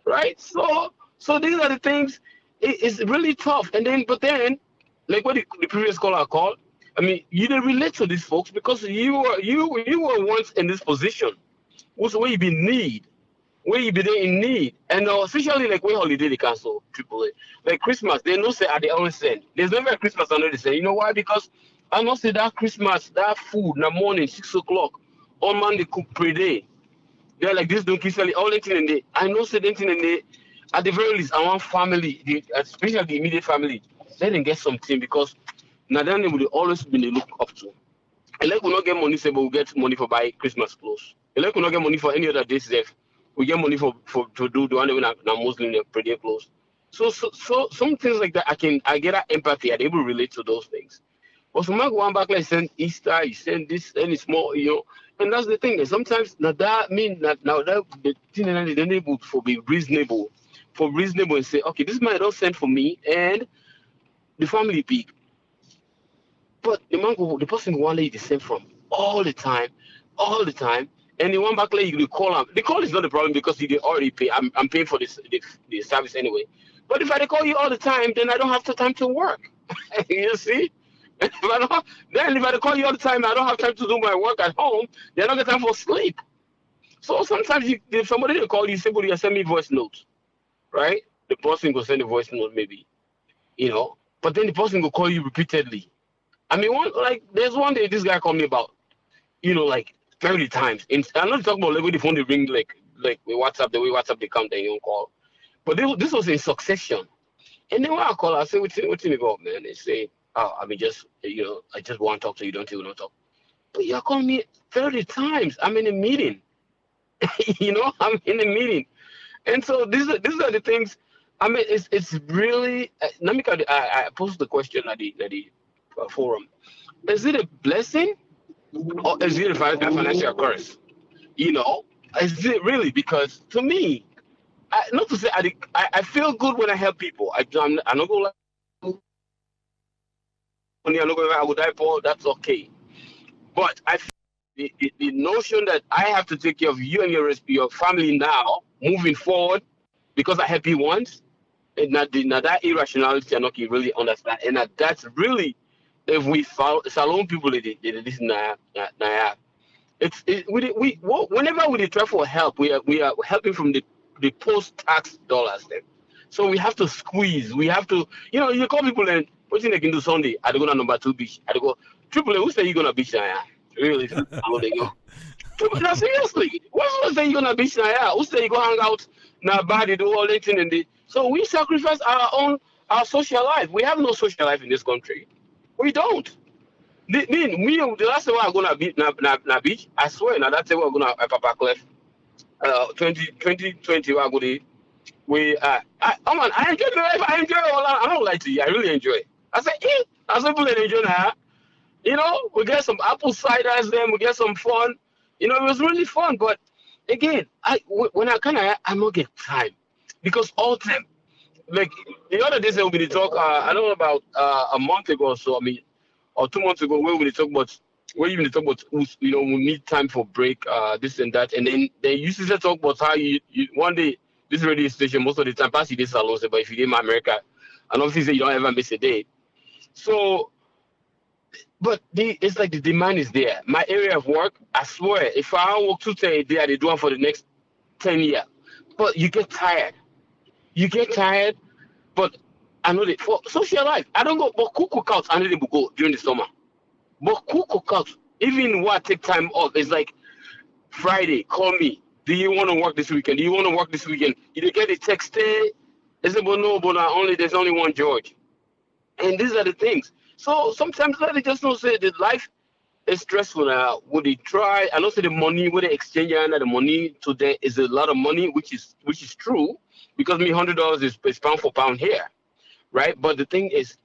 Right? So these are the things. It's really tough. But then, like what the previous caller called, I mean, you didn't relate to these folks because you were once in this position. Also where you be need. Where you be there in need, and especially like when holiday they cancel AAA, like Christmas, they know say they always send. There's never a Christmas I know they say. You know why? Because I know say that Christmas, that food in the morning 6 o'clock, on Monday cook per day. They're like this don't kiss all the thing in there. I know say anything in there. At the very least, I want family, especially the immediate family, let them get something because now then they will always be they look up to. And like we not get money, say but we get money for buy Christmas clothes. And like we not get money for any other days. We get money for to do the one that Muslim per day clothes. So some things like that I get that empathy. I'm able to relate to those things. But some go back like send Easter, you send this, any small, and that's the thing. Sometimes that mean that now that the thing that they able for be reasonable, and say, okay, this man don't send for me and the family big. But the person want to send from all the time, and the one back like you call him. The call is not the problem because you already pay. I'm paying for this the service anyway. But if I call you all the time, then I don't have the time to work. You see? If I call you all the time, I don't have time to do my work at home. Then I don't get time for sleep. So sometimes if somebody will call you, say, "Well, you send me voice notes," right? The person will send a voice note maybe, but then the person will call you repeatedly. I mean, there's one day this guy called me about, like 30 times. I'm not talking about like when the phone they ring like with WhatsApp, the way WhatsApp they come, then you don't call. But this was in succession. And then when I call, I say, what's in the go, man? They say, oh, I mean, I just want to talk to you, don't talk. But you're calling me 30 times. I'm in a meeting. I'm in a meeting. And so these are the things. I mean, it's really. Let me. I posed the question at the forum. Is it a blessing or is it a financial curse? You know, is it really? Because to me, not to say I feel good when I help people. I'm not gonna money, I'm not gonna I would die poor. That's okay. But I feel the notion that I have to take care of you and your family now, moving forward, because I help you once, and now that irrationality I not really understand, and that's really if we follow salon people they listen now. Whenever we try for help, we are helping from the post tax dollars then. So we have to squeeze. We have to, you call people and what thing they can do Sunday? I go to number 2 beach. I go triple A. Who say you gonna beach now? Really? How they go? No, seriously. Who say you gonna beach now? Who say you go hang out now? Body do all that thing and so we sacrifice our social life. We have no social life in this country. We don't. The last time I'm gonna be na beach, I swear now that's we're gonna Papa Clef 2020 we're gonna oh man, I enjoy the life, I enjoy it all. I don't lie to you, I really enjoy it. I say I say people enjoy now. We get some apple ciders then we get some fun. It was really fun, but again, when I not get time because all time like the other day when we talk I don't know about a month ago or so, I mean or 2 months ago where we talk about where even talk about we need time for break, this and that, and then they used to talk about how you one day this radio station most of the time pass you this alone, but if you did my America, and obviously you don't ever miss a day. So, but it's like the demand is there. My area of work, I swear, if I work 2 days a day, I do one for the next 10 years. But you get tired. But I know that for social life, I don't go, but cookouts, I need to go during the summer. But cookouts, even what take time off, it's like Friday, call me. Do you want to work this weekend? You get a text there. They say, but no, but there's only one George. And these are the things. So sometimes they just don't say that life is stressful now. Would they try? I know say the money, would they exchange the money today is a lot of money, which is true, because $100 is pound for pound here. Right? But the thing is,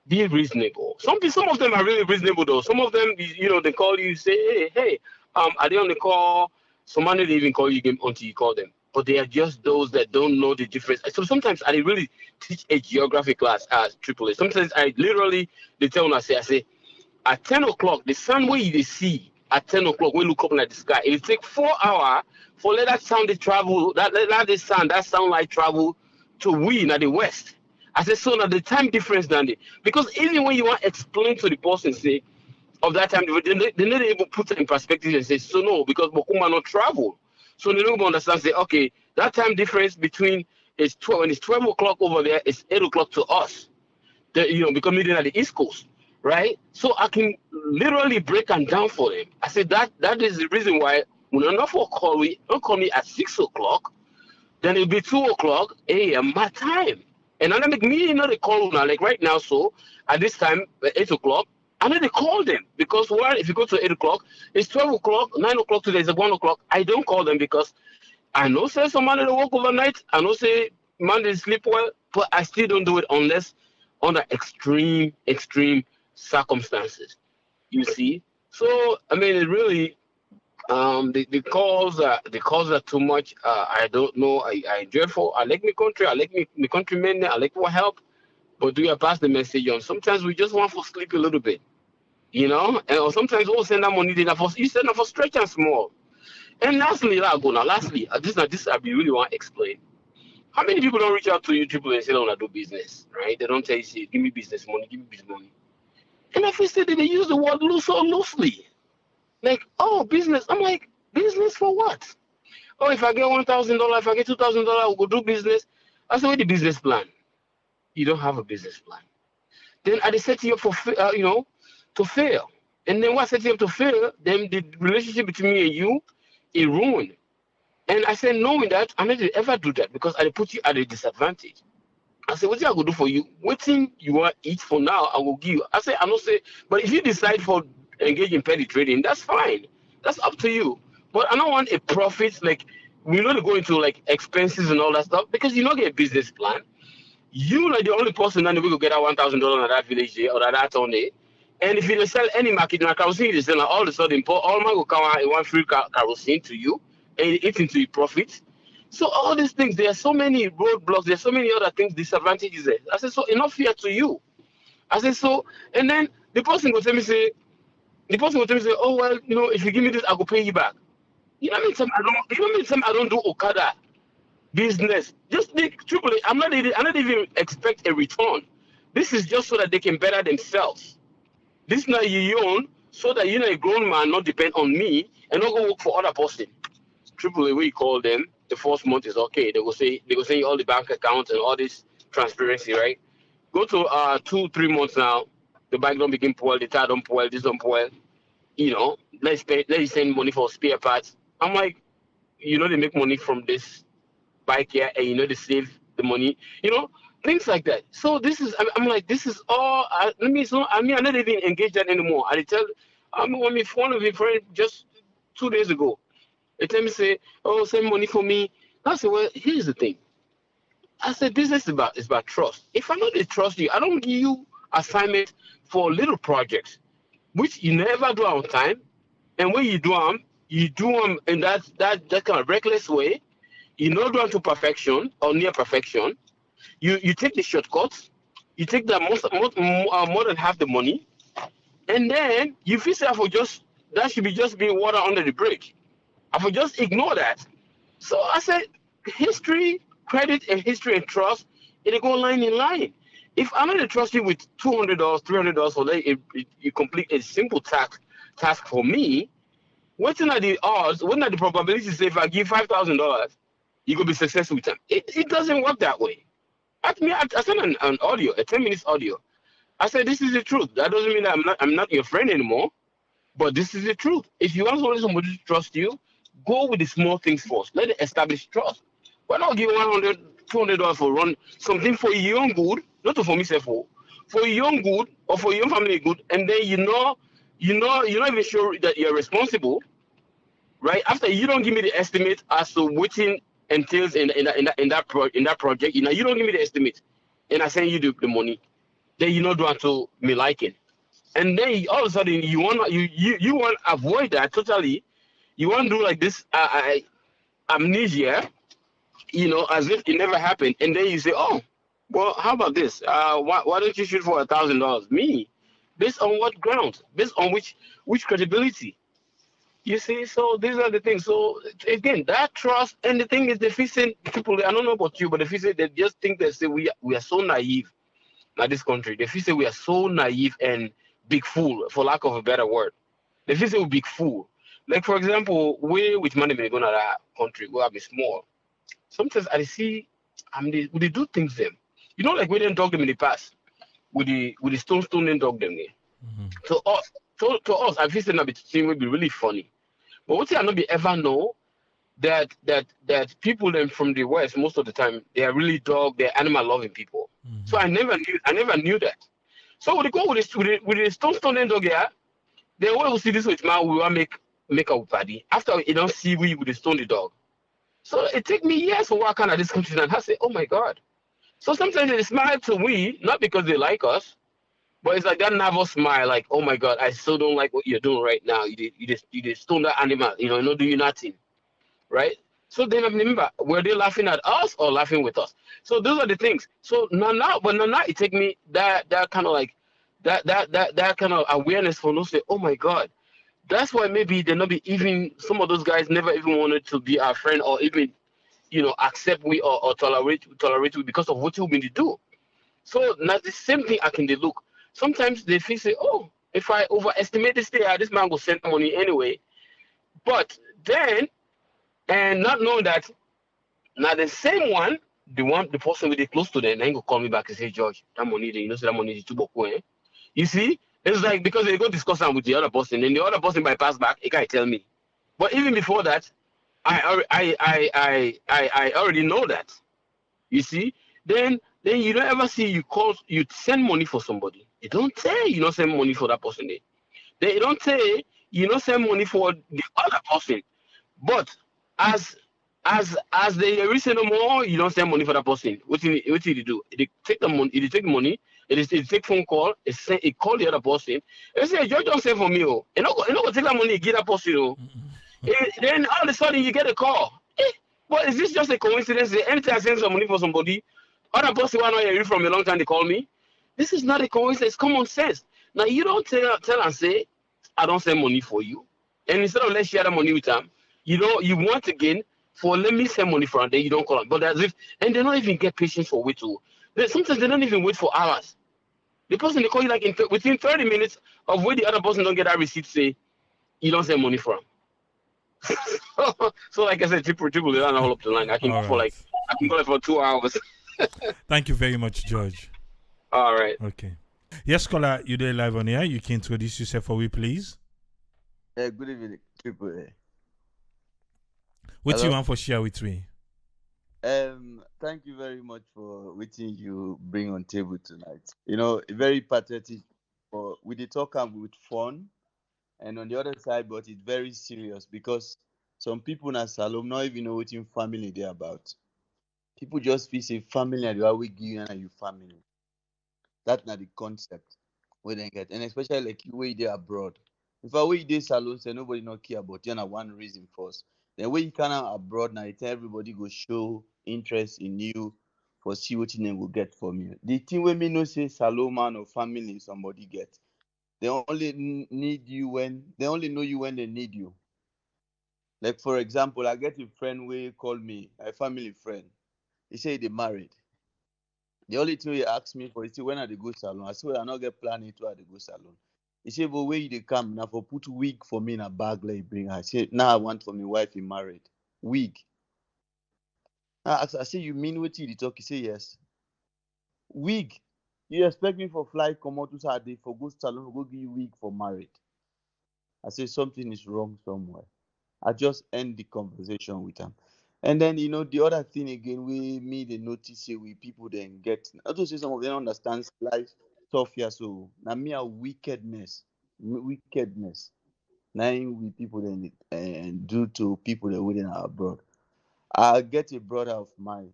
be reasonable. Some of them are really reasonable though. Some of them, they call you, say, hey, are they on the call? Some money they even call you until you call them. But they are just those that don't know the difference. So sometimes I really teach a geography class as AAA. Sometimes I literally they tell me I say at 10 o'clock the sun where you see at 10 o'clock we look up at the sky. It will take 4 hours for let that sound they travel that sound like travel to we at the west. I said, so now the time difference than it. Because even when you want to explain to the person, say, of that time, they not able to put it in perspective and say, so no, because Bokuma not travel. So they don't understand, say, okay, that time difference between is 12, when it's 12 o'clock over there, it's 8 o'clock to us. Because we're at the East Coast, right? So I can literally break them down for them. I said, that is the reason why when enough will call me at 6 o'clock, then it'll be 2 o'clock a.m. my time. And I make me they call now, like right now, so at this time, 8 o'clock, I need to call them because if you go to 8 o'clock, it's 12 o'clock, 9 o'clock today, it's 1 o'clock. I don't call them because I know say some man they work overnight, I know say man they sleep well, but I still don't do it unless under extreme circumstances. You see? So I mean it really the calls are too much. I don't know. I enjoy for. I like my country. I like my countrymen. I like for help. But do you pass the message on? Sometimes we just want for sleep a little bit, or sometimes we'll send that money. You send them for stretch and small. And lastly, this I really want to explain. How many people don't reach out to you people and say they want to do business, right? They don't tell you, say, give me business money, give me business money. And if we say that they use the word so loosely. Like, oh, business. I'm like, business for what? Oh, if I get $1,000, if I get $2,000, I'll go do business. I said, what's the business plan? You don't have a business plan. Then I set you up for, to fail. And then what set you up to fail, then the relationship between me and you is ruined. And I said, knowing that, I never ever do that because I put you at a disadvantage. I said, what I go do for you? Waiting you want to eat for now, I will give you. I said, I'm not saying, but if you decide for engage in petty trading, that's fine. That's up to you. But I don't want a profit, like, we not go into, like, expenses and all that stuff because you don't get a business plan. You, like, the only person that will get that $1,000 in that village there or that town there. And if you don't sell any market now kerosene, you sell all of a sudden all man will come out in one free kerosene to you and it into your profit. So all these things, there are so many roadblocks, there's so many other things, disadvantages there. I said, so enough fear to you. I said, so, and then the person will tell me, oh well, if you give me this, I will pay you back. You know what I mean? I don't do Okada business. Just the truthfully, I not even expect a return. This is just so that they can better themselves. This is not your own, so that a grown man not depend on me and not go work for other person. Truthfully, we call them. The first month is okay. They will say all the bank accounts and all this transparency, right? Go to 2-3 months now. The bike don't begin poil, the tire don't poil, this don't poil. Let's send money for spare parts. I'm like, they make money from this bike here, and they save the money, things like that. So this is, I'm like, this is all. I'm not even engaged that anymore. I tell, one of my friends just 2 days ago, they tell me say, oh, send money for me. I said, well, here's the thing. I said, business is about trust. If I know they trust you, I don't give you assignment for little projects, which you never do on time. And when you do them in that kind of reckless way. You not do them to perfection or near perfection. You take the shortcuts. You take the more than half the money, and then you feel that should be just being water under the bridge. I would just ignore that. So I said, credit and trust, it go line in line. If I'm going to trust you with $200, $300 for that, you complete a simple task for me, what are the odds? What are the probabilities? Say if I give $5,000, you could be successful with them. It doesn't work that way. I sent an audio, a 10 minutes audio. I said, this is the truth. That doesn't mean that I'm not your friend anymore, but this is the truth. If you want somebody to trust you, go with the small things first. Let it establish trust. Why not give $100, $200 for run something for your own good, not for myself, for your own good or for your own family good, and then you're not even sure that you're responsible, right? After you don't give me the estimate as to what entails in that project, you don't give me the estimate, and I send you the money, then you not do until me liking, and then all of a sudden you want to avoid that totally. You want to do like this amnesia, as if it never happened, and then you say, oh, well, how about this? Why don't you shoot for $1,000? Me, based on what grounds? Based on which credibility? You see, so these are the things. So again, that trust, and the thing is, the facing people. I don't know about you, but the facing, they just think they say we are so naive. Now this country, the say we are so naive and big fool, for lack of a better word. The say we big fool. Like for example, we with money may go to that country, we have be small. Sometimes I see, they do things them. Like we didn't dog them in the past. With the stone and dog them. Mm-hmm. To us, I feel that it would be really funny. But what I not be ever know that people then from the West most of the time they are really they're animal loving people. Mm-hmm. So I never knew that. So when they go with the stone and dog here, they always see this with man, we want make a party. After you don't see we with the stone the dog. So it take me years to walk out of this country and I say, oh my God. So sometimes they smile to we, not because they like us, but it's like that nervous smile, like, oh my God, I still don't like what you're doing right now. You just stone that animal, not doing nothing, right? So then I remember, were they laughing at us or laughing with us? So those are the things. So now it take me that kind of like that kind of awareness for no say, oh my God, that's why maybe they not be even some of those guys never even wanted to be our friend or even accept we or tolerate we because of what you mean to do. So now the same thing I can look. Sometimes they feel say, oh, if I overestimate this thing, this man will send money anyway. But then, and not knowing that, now the same one, the person with the close to them, then go call me back and say, George, that money, so that money is too boku, eh? You see, it's like because they go discuss them with the other person, and the other person bypass back, he can't tell me. But even before that, I already know that. You see, then you don't ever see you send money for somebody. You don't say you don't send money for that person. Then you don't say you don't send money for the other person. But as they reach no more, you don't send money for that person. What do you do? They take the money. It take phone call, it call the other person. They say, George don't send for me. Oh. You know, take that money, get that person. Oh. Then all of a sudden you get a call. But is this just a coincidence? Anytime I send some money for somebody, other person who I not hear you from a long time, they call me. This is not a coincidence. It's common sense. Now you don't tell and say, I don't send money for you. And instead of let's share the money with them, you want again for let me send money for them, then you don't call them. But as if and they don't even get patience for wait to. Sometimes they don't even wait for hours. The person they call you like within 30 minutes of where the other person don't get that receipt say you don't send money for them. So like I said, triple, they don't hold up the line. I can All go for right. I can go for 2 hours. Thank you very much, George. All right. Okay. Yes, caller, you there live on here. You can introduce yourself for me, please. Good evening, Triple A. What Hello? you want for share with me? Thank you very much for what you bring on table tonight. You know, very pathetic. We did talk with fun, and on the other side, but it's very serious because some people in Salom not even know what in family they're about. People just feel say family and you are with you and you family. That's not the concept we then get, and especially like you way they abroad. If I way they salon say nobody not care about you, and one reason first. Then when you can abroad now, it's everybody go show interest in you for see what you will get from you. The thing when me no say salon man or family somebody get, they only need you when they only know you when they need you. Like for example, I get a friend who call me a family friend. He say they married. The only thing he asked me for is when I dey go salon. I say, well, I not get planning to at the go salon. He say, but where you dey come now for put wig for me in a bag like bring her. I say, now I want for my wife he married. Wig. I say, you mean what you dey talk? He say, yes. Wig. You expect me for fly come out to Saturday for go salon go give you wig for married. I say something is wrong somewhere. I just end the conversation with him. And then the other thing again, we me they notice say we people then get not to say some of them understand life stuff here. So now me a wickedness. Wickedness. Now we people then do to people that within our abroad. I get a brother of mine.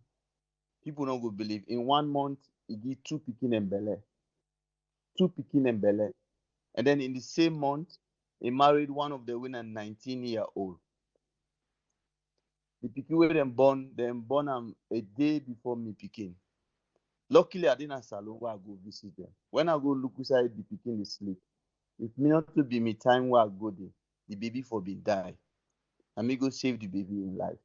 People don't go believe in 1 month he give two picking and belly. Two picking and belly. And then in the same month, he married one of the women 19-year-old. The pikin wey dem born am a day before me pikin. Luckily, I didn't salon where I go visit them. When I go look inside the pikin dey sleep, if me not to be me time where I go there, the baby for be die. And me go save the baby in life.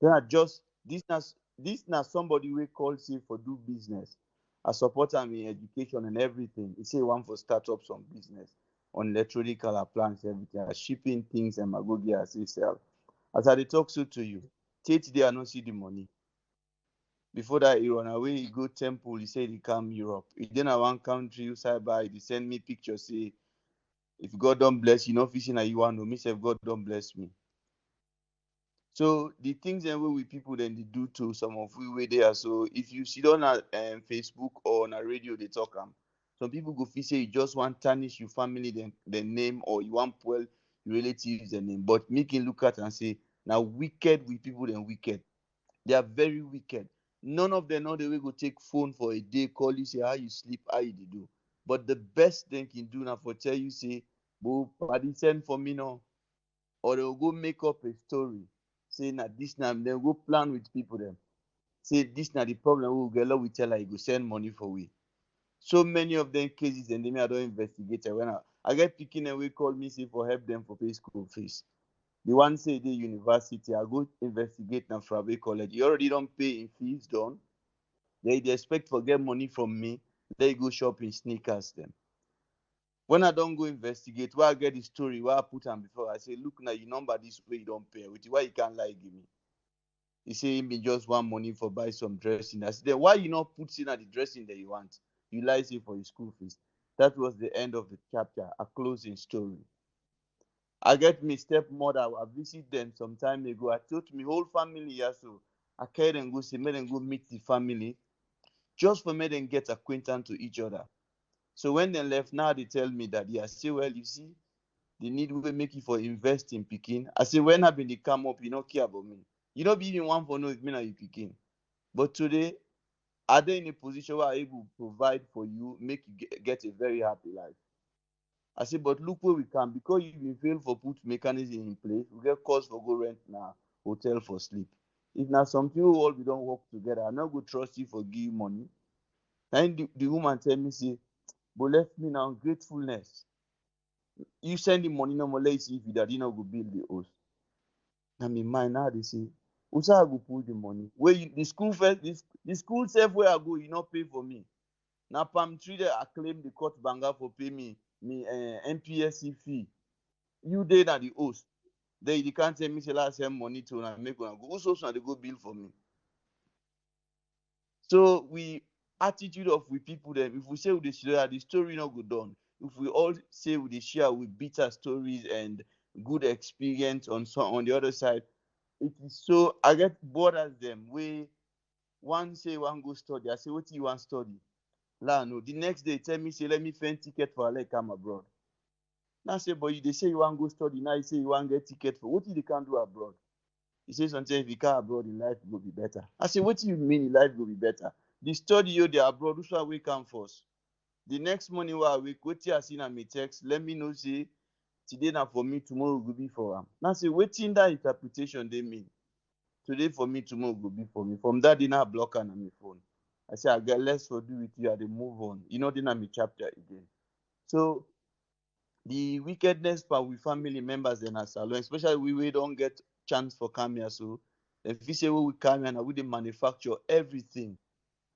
Then I just this na somebody wey call say for do business. I support am in education and everything. He say he want for start up some business on electrical appliance, everything, shipping things and I go get as sell. As I dey talk so to you, till today I no see the money. Before that, he run away, he go temple, he said he come Europe. He then a one country, you side by, he send me picture, say, if God don't bless you, no fishing na you want to, me say God don't bless me. So the things that we people then they do to some of we way there. So if you see on Facebook or on a radio, they talk some people go feel say you just want tarnish your family, the name, or you want pull your relatives the name. But me can look at and say, now wicked with people then wicked. They are very wicked. None of them know the way go take phone for a day, call you, say how you sleep, how you do. But the best they can do now for tell you, say, bo, party send for me now. Or they'll go make up a story. Say na this now, they'll go plan with people them. Say this now the problem we'll get we tell her you go send money for we. So many of them cases and they may I don't investigate. When I get picking and we call me say for help them for pay school fees. The one say the university, I go investigate now from college. You already don't pay in fees done. They expect for get money from me. They go shop in sneakers them. When I don't go investigate, where I get the story, where I put them before, I say, look now, you number this way you don't pay. With why you can't lie give me? He say me just want money for buy some dressing. I said, then why you not put in at the dressing that you want? You lie say for your school fees. That was the end of the chapter, a closing story. I get me stepmother. I visit them some time ago. I told me whole family here, so I carry them go see, make them go meet the family, just for me them get acquainted to each other. So when they left, now they tell me that I say, well, you see, the need will make you for invest in Pekin. I say, when I been they come up, you don't care about me. You don't be even one for no if me now you Pekin. But today, are they in a position where are able to provide for you, make you get a very happy life? I say, but look where we can, because you been fail for put mechanism in place, we get cause for go rent now hotel for sleep. If now something we all we don't work together, I not go trust you for give you money. And the woman tell me, say, but left me now gratefulness. You send the money no more, let's see if you that you know go build the house. I mean, mine now they say, Usa I go pull the money. Where you, the school first, the school self where I go, you not pay for me. Now palm tree there, I claim the court banger for pay me NPSC fee. You there na the host. Then you can't tell me say last send money to una make una go. Who's also they go bill for me? So we attitude of we people them. If we say we dey share, the story not go done. If we all say we dey share with bitter stories and good experience on some on the other side, it is so I get bored as them. We one say one go study. I say what you want study? La no. The next day tell me say let me find ticket for like come abroad. Now say but you they say you want go study. Now you say you want get ticket for what you can do abroad. He says something if you come abroad in life will be better. I say what do you mean in life will be better? The study you they abroad, which one we come first? The next morning while I wake, what you seen at me text, let me know say today now for me, tomorrow will be for him. Now say waiting that interpretation they mean. Today for me, tomorrow will be for me. From that dinner block on my phone. I say I get less to do with you, I they move on. You know, then I'm chapter again. So the wickedness part with family members in our salon, especially we don't get chance for come here. So if you say we come here and we dey manufacture everything.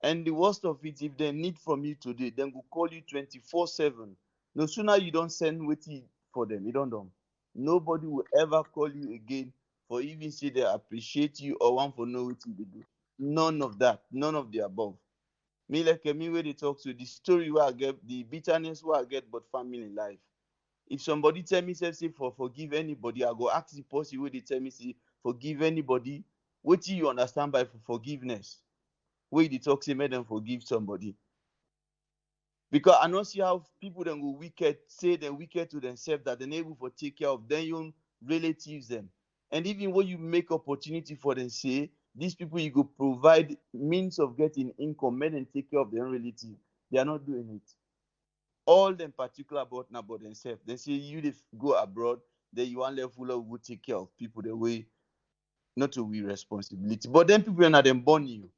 And the worst of it, if they need from you today, then will call you 24/7. No sooner you don't send waiting for them, you don't know. Nobody will ever call you again for even say they appreciate you or want for know what they do. None of that, none of the above. Me like me where they talk to the story where I get, the bitterness where I get, but family life. If somebody tell me say for forgive anybody, I go ask the person where they tell me say forgive anybody. What do you understand by forgiveness? Where they talk say make them forgive somebody. Because I don't see how people then go wicked, say they're wicked to themselves that they're able to take care of their own relatives them. And even when you make opportunity for them, say these people you go provide means of getting income, make them take care of their own relatives. They are not doing it. All them particular about now about themselves. They say you go abroad, then you want level of go take care of people the way not to be responsibility. But then people are not them born you.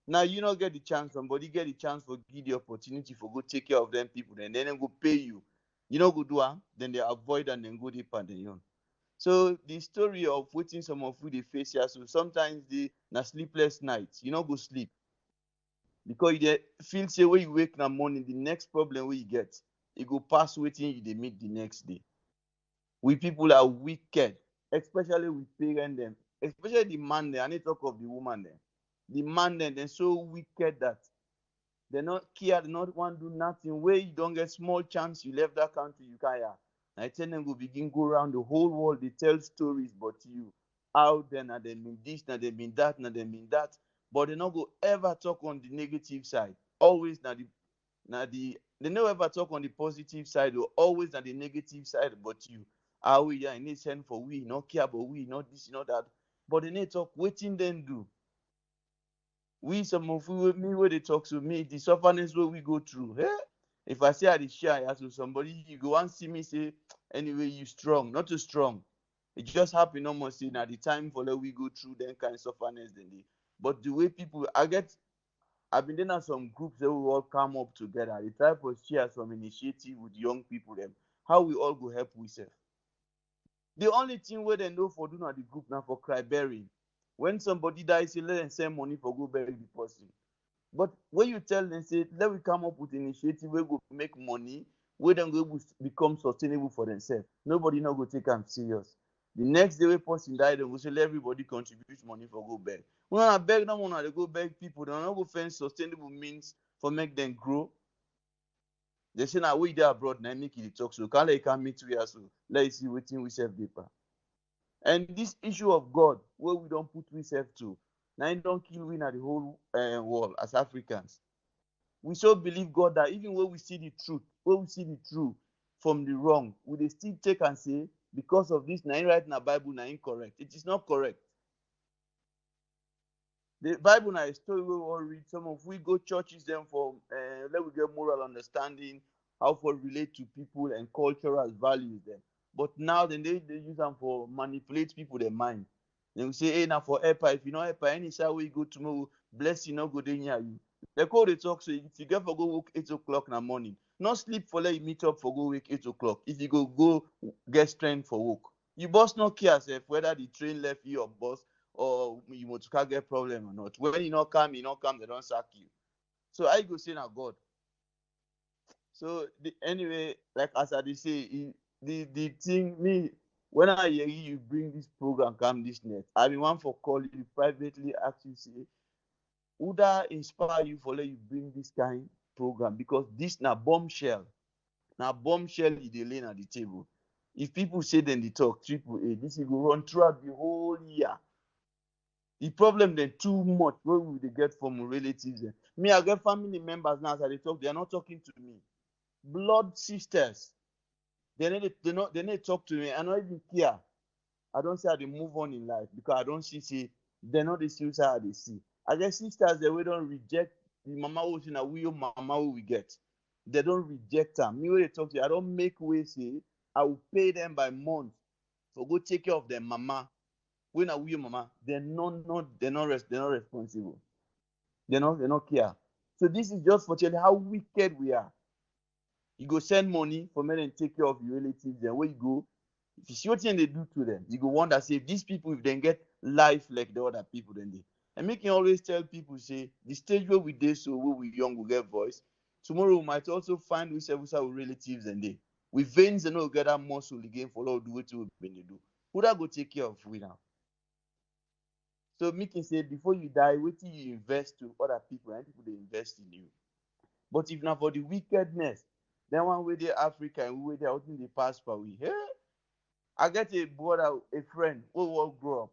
Now you not get the chance, somebody get the chance for give the opportunity for go take care of them people, and then they go pay you. You know go do then they avoid and then go deep and then on. So the story of waiting some of they face here, so sometimes they na sleepless nights. You know go sleep. Because you feel say when you wake in the morning, the next problem where you get, it go pass waiting you they meet the next day. We people are wicked, especially with parent them, especially the man there. I need to talk of the woman there. The man then they're so wicked that they not care, they not want to do nothing. Where you don't get small chance, you left that country, you can't. I tell them go begin go around the whole world, they tell stories but you. Out there, now they mean this, now they mean that, now they mean that. But they not go ever talk on the negative side. Always they never ever talk on the positive side or always on the negative side but you. Ah we yeah, I need send for we, not care about we, not this, not that. But they need talk waiting then do. We some of me where they talk to me, the sufferness where we go through. Eh? If I say I dey share to somebody, you go and see me say, anyway, you strong, not too strong. It just happen almost in at the time for that we go through then kind of sufferness then they. But the way people I've been in some groups that we all come up together. They try to share some initiative with young people them. How we all go help we self. The only thing where they know for doing at the group now for cry burying. When somebody dies, say let them send money for go bury the person. But when you tell them, say, let we come up with initiative where go make money, where them go become sustainable for themselves. Nobody not go take them serious. The next day when person die, they will say let everybody contribute money for go beg. We don't beg them, they go beg people. They not go find sustainable means for make them grow. They say now we there abroad, now make it talk so. Can't let come meet we so. Let's see what we self paper. And this issue of God, where we don't put we self to, now it don't kill we at the whole world as Africans. We so believe God that even when we see the truth, when we see the truth from the wrong, we they still take and say, because of this, now right in the Bible, now incorrect. It is not correct. The Bible now is story we all read. Some of we go churches them for let we get moral understanding, how to relate to people and cultural values them. But now then they use them for manipulate people their mind. They will say, hey, now for helper, if you know helper, any side where you go tomorrow, bless you, not go there near you. They call the talk, so if you get for go work 8 o'clock in the morning, not sleep for let you meet up for go wake 8 o'clock. If you go get strength for work, you must not care yourself whether the train left you or bus or you want to get problem or not. When you not come, they don't sack you. So I go say now God. So anyway, like as I say, the thing me when I hear you bring this program come this net, I be one for call you privately ask you say, would that inspire you for let you bring this kind program? Because this na bombshell. Now bombshell is the lane at the table. If people say then they talk triple A, this will go run throughout the whole year. The problem then too much where we they get from relatives. Me, I get family members now as they talk, they are not talking to me. Blood sisters. They need talk to me. I don't even care. I don't say how they move on in life because I don't see they're not the suicide how they see. I guess sisters they we don't reject the mama who say na we mama who we get. They don't reject them. Me when they talk to you, I don't make way say I will pay them by month for go take care of their mama. When are we mama? They're not responsible. They not care. So this is just for telling how wicked we are. You go send money for men and take care of your relatives. Then where you go, if you see what they do to them, you go wonder say if these people if they get life like the other people, then they. And making always tell people say the stage where we did so where we young we get voice. Tomorrow we might also find we say with relatives and they with veins and no get that muscle again for all the way to when they do. Who that go take care of we now? So me can say before you die, wait till you invest to other people and people they invest in you. But if not for the wickedness, then one way they Africa and we way they out in the past for we. Hey, I get a brother, a friend who will grow up.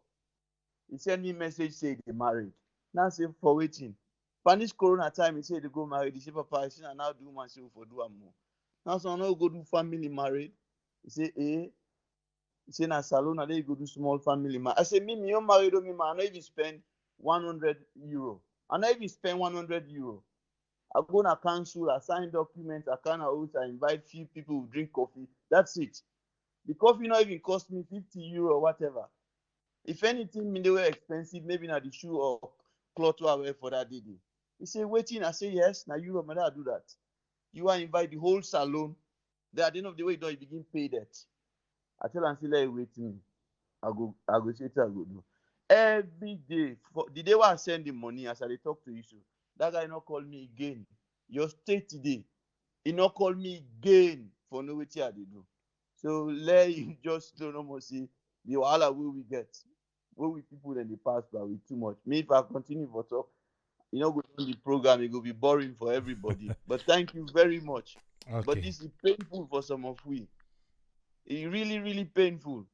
He sent me message say they married. Now say for waiting. Spanish Corona time he said they go married. He say Papa, I say now do myself for do more. Now so now go do family married. He say he say na salon na you go do small family man. I say me you married me man. I not even spend 100 euro. I not even spend 100 euro. I go na council, I sign documents, I can out, I invite few people who drink coffee. That's it. The coffee not even cost me 50 euro or whatever. If anything, they were expensive, maybe not the shoe or cloth I wear for that day. He say, waiting. I say, yes, now you I do that. You want to invite the whole salon. Then at the end of the way, you begin pay that. I tell him, say, let you wait me. I go say I go do. Every day, for the day where I send the money, as I talk to you, so that guy not call me again. Your state today, he not call me again for no way I do. So let you just don't know see the wahala we get. Where we people in the past but with too much. Me, if I continue for talk, go on the program, it will be boring for everybody. But thank you very much. Okay. But this is painful for some of we. It's really, really painful.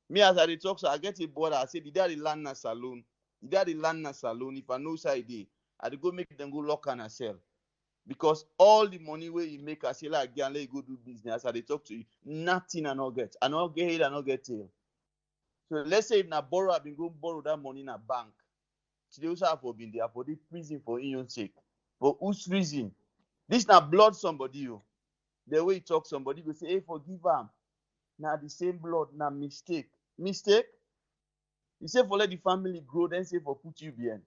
Me as I talk, so I get a brother. I say, the daddy land na salon. The daddy land na salon. If I know side day, I go make them go lock and sell. Because all the money where you make, I say like, yeah, let you go do business. As I talk to you, nothing I not get. I not get head, I not get tail. So let's say if na borrow, I been go borrow that money in a bank. Today also have been there for the prison for your sake. For whose reason? This na blood somebody you. The way you talk, somebody go say, hey, forgive him. Now the same blood, now mistake. Mistake? You say for let the family grow, then say for put you behind.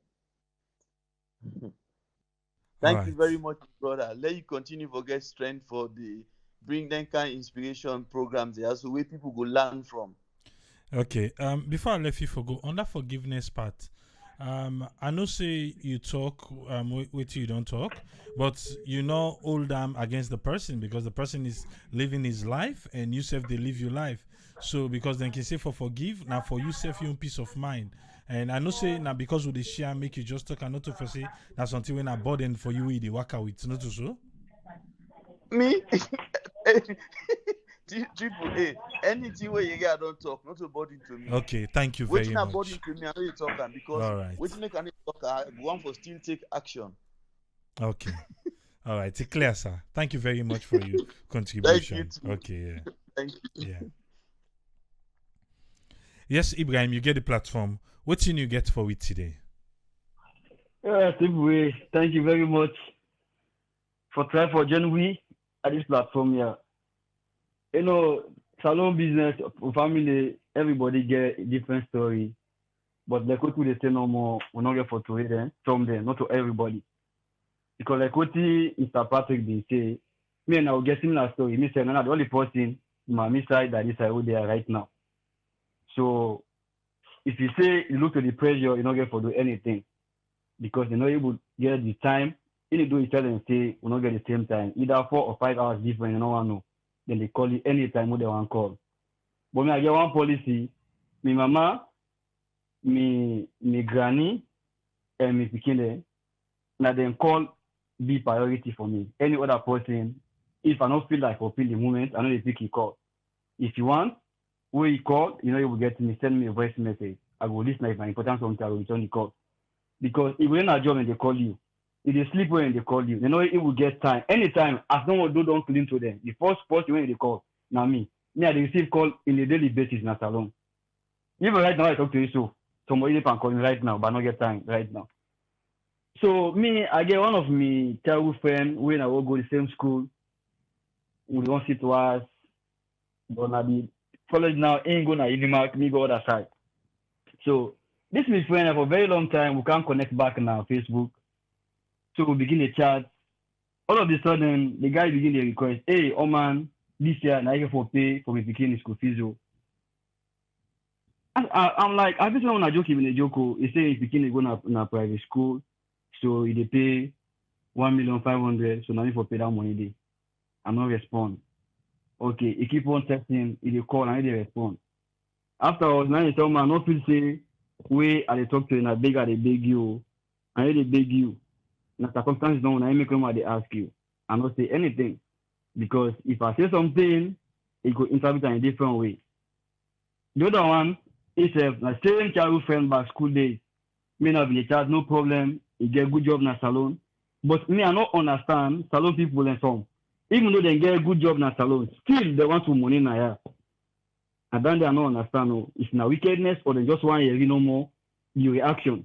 Thank you very much, brother. Let you continue for get strength for the bring them kind of inspiration programs there, so where people go learn from. Okay. Before I let you go on that forgiveness part, I know say you talk wait till you don't talk, but you not hold them against the person because the person is living his life and you self they live your life. So because then can say for forgive now for you self your own peace of mind. And I know say now because with the share make you just talk and not to for say that's something when I burden for you with the work out with not to so. Me Triple A, anything where you get don't talk, not a burden to me. Okay, thank you very much. Burden to me, I know you talk because all right. Waiting make an talk, I want for still take action. Okay. All right, it's clear, sir. Thank you very much for your contribution. Thank you. Okay, yeah. Thank you. Yeah. Yes, Ibrahim, you get the platform. What thing you get for it today? Steve, thank you very much for trying for joining we at this platform here. You know, salon business, family, everybody get a different story. But like what they say no more, we not get for to hear them, from them, not to everybody. Because like what Mr. Patrick they say, me and I will get similar story. Me say, no, the only person in my side that is who they are right now. So if you say you look to the pressure, you not get for do anything because you not able to get the time. Even though you tell them say we not get the same time, either 4 or 5 hours different, you know one know. Then they call you anytime when they want call. But me I get one policy, me mama, me granny, and me pikin na them call be priority for me. Any other person, if I don't feel like fulfill the moment, I know they pick a call. If you want, when you call, you know you will get me, send me a voice message. I will listen if my important something, I will return the call. Because if you're in a job and they call you, if they sleep when they call you, they know it will get time. Anytime, as long as don't clean to them. The first person when they call, now me. Me, I receive call in a daily basis in a salon. Even right now, I talk to you, so somebody can call me right now, but I not get time right now. So me, I get one of me childhood friend when I will go the same school. We don't sit to us, but I be college now ain't going to Unimark, me go other side. So this is friend for a very long time. We can't connect back now Facebook. So we begin a chat. All of a sudden, the guy begin the request, hey, oh man, this year now you for pay for me picking school fees. Oh. I'm like, I just want to joke even a joke. He say he's picking go na private school, so he they pay 1,500,000. So now you for pay that money day. I'm not respond. Okay, he keep on texting, he dey call and he dey respond. Afterwards, now he tell me I no feel say way I dey talk to you, I dey beg you, and he dey beg you. Na circumstances don't na make them they ask you. I not say anything because if I say something, it could interpret in a different way. The other one is na same childhood friend back school days. Me not be a child, no problem. He get good job na salon, but me I not understand salon people and some. Even though they get a good job in a salon, still they want to money na here. And then they are not understand if na wickedness or they just want to no more the reaction.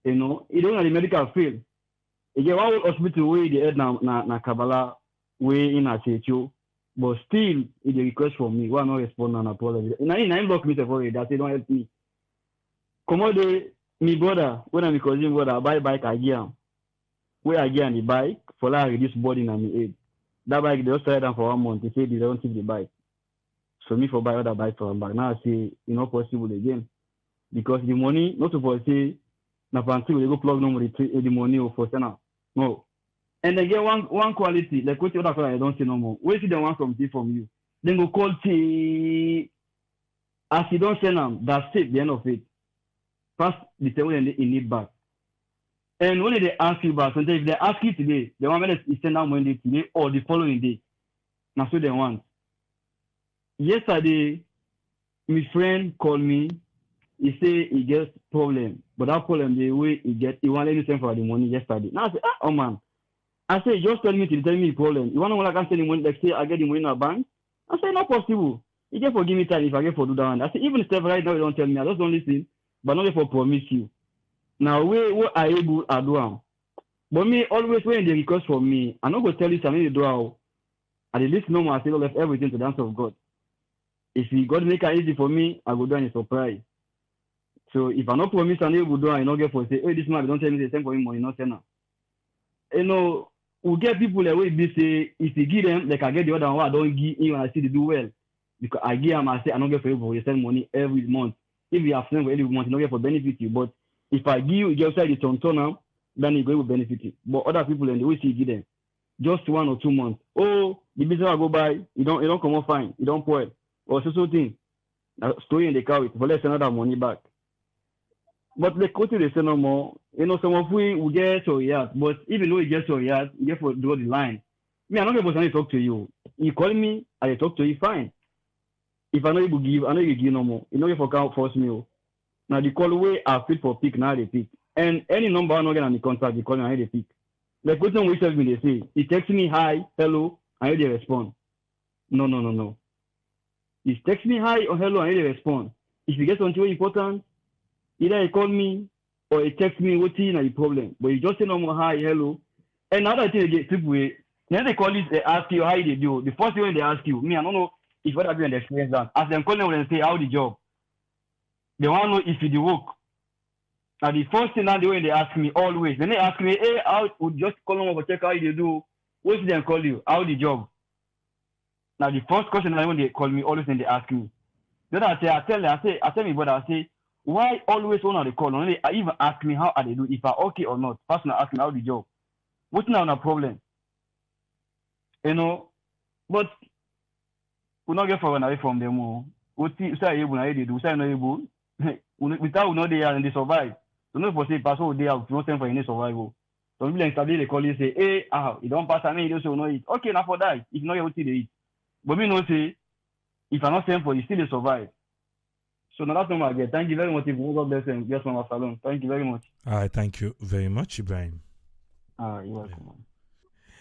You know, it don't have the medical field. You get one hospital where they head na Kabbalah way in a Checho, but still it a request from me. Why not respond on apology? Now in block me for it that they don't help me. Commode me brother, when I'm cousin brother, I buy bike again. Where I get on the bike for like reduce burden on me head. That bike they just try down for 1 month. They say they don't take the bike. So me for buy other bike for back. Now I say it's not possible again. Because the money, not to say na panty we go plug no more the money for sena. No. And they get one quality, like what other quality I don't say no more. Where see they want something from you. Then go call T as you don't send them, that's it, the end of it. First the time when they need back. And when they ask you back, sometimes if they ask you today, they want me to send out Monday today or the following day. That's what they want. Yesterday, my friend called me. He say he gets problem, but that problem the way he wanted to send for the money yesterday. Now I say, oh man. I say just tell me the problem. You want to know when I can send the money? Like say I get the money in a bank. I say not possible. You get for give me time if I get for do that one. I say even Steph right now you don't tell me. I just don't listen, but not for promise you. Now what I able I do am. But me always when they request for me, I not go tell you something to do how. I dey listen normal. I say left everything to the hands of God. If he God make it easy for me, I go do any surprise. So if I not promise and you go do, I not get for say, hey, this man don't tell me the same for him money, not send. You know, we get people that way be say if you give them, like I get the other one, I don't give him and I see they do well. Because I give him, I say I don't get for you, but you send money every month. If you have sent for every month, you don't get for benefit you. But if I give you just like the turn now, then you go with benefit you. But other people and the way you give them, just 1 or 2 months. Oh, the business I go buy, you don't come out fine, you don't spoil. Or so thing. Story in the car with for let's send another money back. But the quote they say no more. You know, some of we get so yeah, but even though you get so yeah, you get for draw the line. Me, I'm not supposed to talk to you. You call me, I talk to you, fine. If I know you will give, I know you give no more. You know if I can't force me. Now the call way I fit for pick, now they pick. And any number I'm not getting on the contract, they call me, I they pick. Like what we tell me they say, he text me hi, hello, I they respond. No. He text me hi or hello, I they respond. If you get something important, either he call me or he text me, what's the problem? But you just say normal hi, hello. And another thing again, people then they call it, they ask you how they do. The first thing when they ask you, me, I don't know if what have you experience that. As them call them when they say how the job, they want to know if you work. Now the first thing now the way they ask me always, then they ask me, hey, how would just call them over check how they do. What's them call you? How the job? Now the first question when they call me, always then they ask me. Then I tell me brother, I say, why always when they call? Only I even ask me how are they do, if I okay or not. First now ask me how the job. What's now a problem? You know, but we not get far away from them. What say able na they do? Say not able. Without we know they are and they survive. So no for say pass all day out, no send for any survival. So people instantly they call you say, hey, you don't pass and you don't say no eat. Okay, now for that, if not you they eat. But me no say, if I not send for you, still they survive. So now that's normal again. Thank you very much. If you God bless them, just from our salon. Thank you very much. All right, thank you very much, Ibrahim. You're welcome. Man.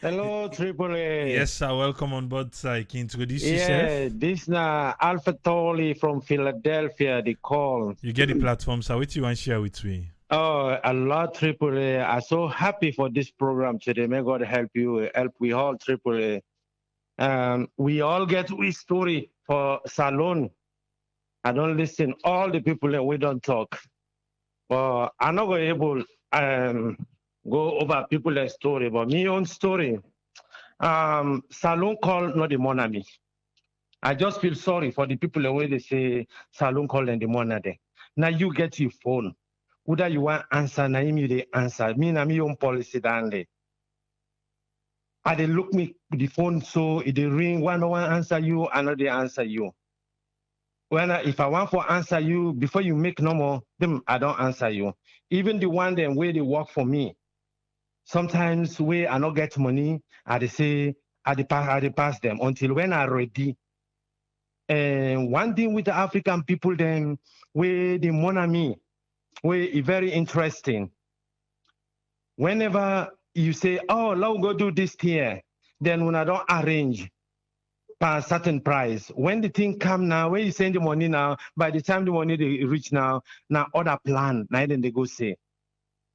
Hello, Triple A. Yes, sir. Welcome on board side. Can you introduce Yeah, yourself? this na Alpha Tolly from Philadelphia. They call. You get the platform, sir. What you want to share with me? Oh, a lot, Triple A. I'm so happy for this program today. May God help you, help we all, Triple A. We all get we story for Salon. I don't listen all the people and we don't talk. I'm not going able go over people's story, but my own story. Salon call not the money. I just feel sorry for the people the way they say Salon call and the money. Now you get your phone. Whether you want answer, now you the answer. Me na my own policy down there. I they look me the phone so it they ring, one answer you, another answer you. When if I want for answer you before you make no more, them I don't answer you. Even the one them where they work for me. Sometimes where I not get money, I they say I they pass them until when I ready. And one thing with the African people then where they money me, where it's very interesting. Whenever you say, oh, let's go do this here, then when I don't arrange per certain price, when the thing come now, when you send the money now, by the time the money they reach now other plan, now then they go say.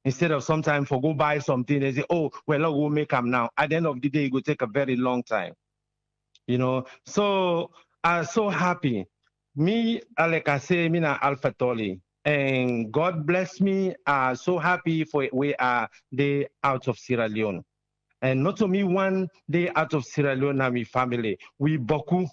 Instead of sometime for go buy something, they say, oh, well, we'll make them now. At the end of the day, it will take a very long time. You know, so I'm so happy. Me, like I say, me na Alpha Tolly. And God bless me. I'm so happy for we are day out of Sierra Leone. And not only one day out of Sierra Leone and my family. We boku.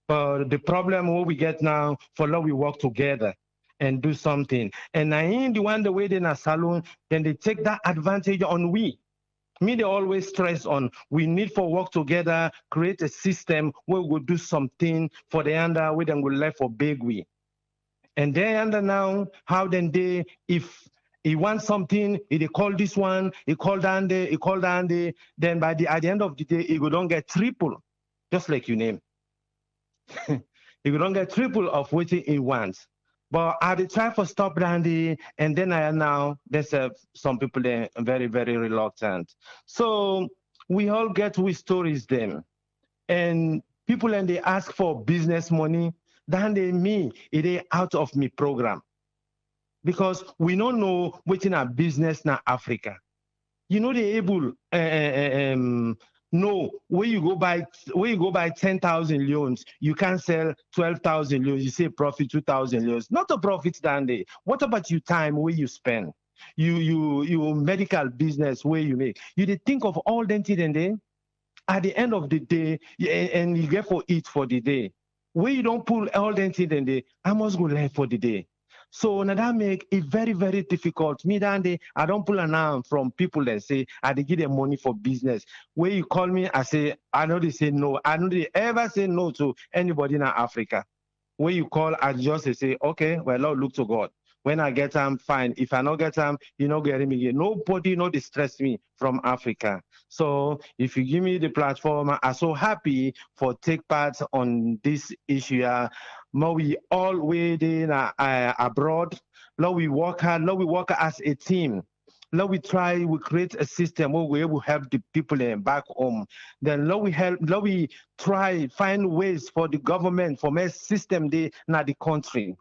But the problem what we get now, for now we work together and do something. And I ain't the one the way they in a salon, then they take that advantage on we. Me, they always stress on we need for work together, create a system where we will do something for the under, where then we'll left for big we. And they under now, how then they, if he wants something, he call this one, he call down there, then by at the end of the day, he will don't get triple, just like you name. He will don't get triple of what he wants. But I try for stop Randy, and then I now there's some people there very, very reluctant. So we all get with stories them. And people and they ask for business money, then they me, it is out of me program. Because we don't know what's in our business now Africa. You know they able no, where you go buy 10,000 leones, you can sell 12,000 leones. You say profit 2,000 leones. Not a profit than they. What about your time where you spend? You medical business where you make. You did think of all them things and then at the end of the day, and you get for it for the day. Where you don't pull all them things and they, I must go left for the day. So now that make it very, very difficult. Me that I don't pull an arm from people that say I they give them money for business. Where you call me, I say I know they say no. I know they ever say no to anybody in Africa. Where you call, I just say okay, well, Lord, look to God. When I get them, fine. If I not get them, you know, get me. Nobody no distress me from Africa. So if you give me the platform, I'm so happy for take part on this issue. Now we all waiting abroad. Now we work hard. Now we work as a team. Now we create a system where we will help the people back home. Then now we try find ways for the government for my system they na the country.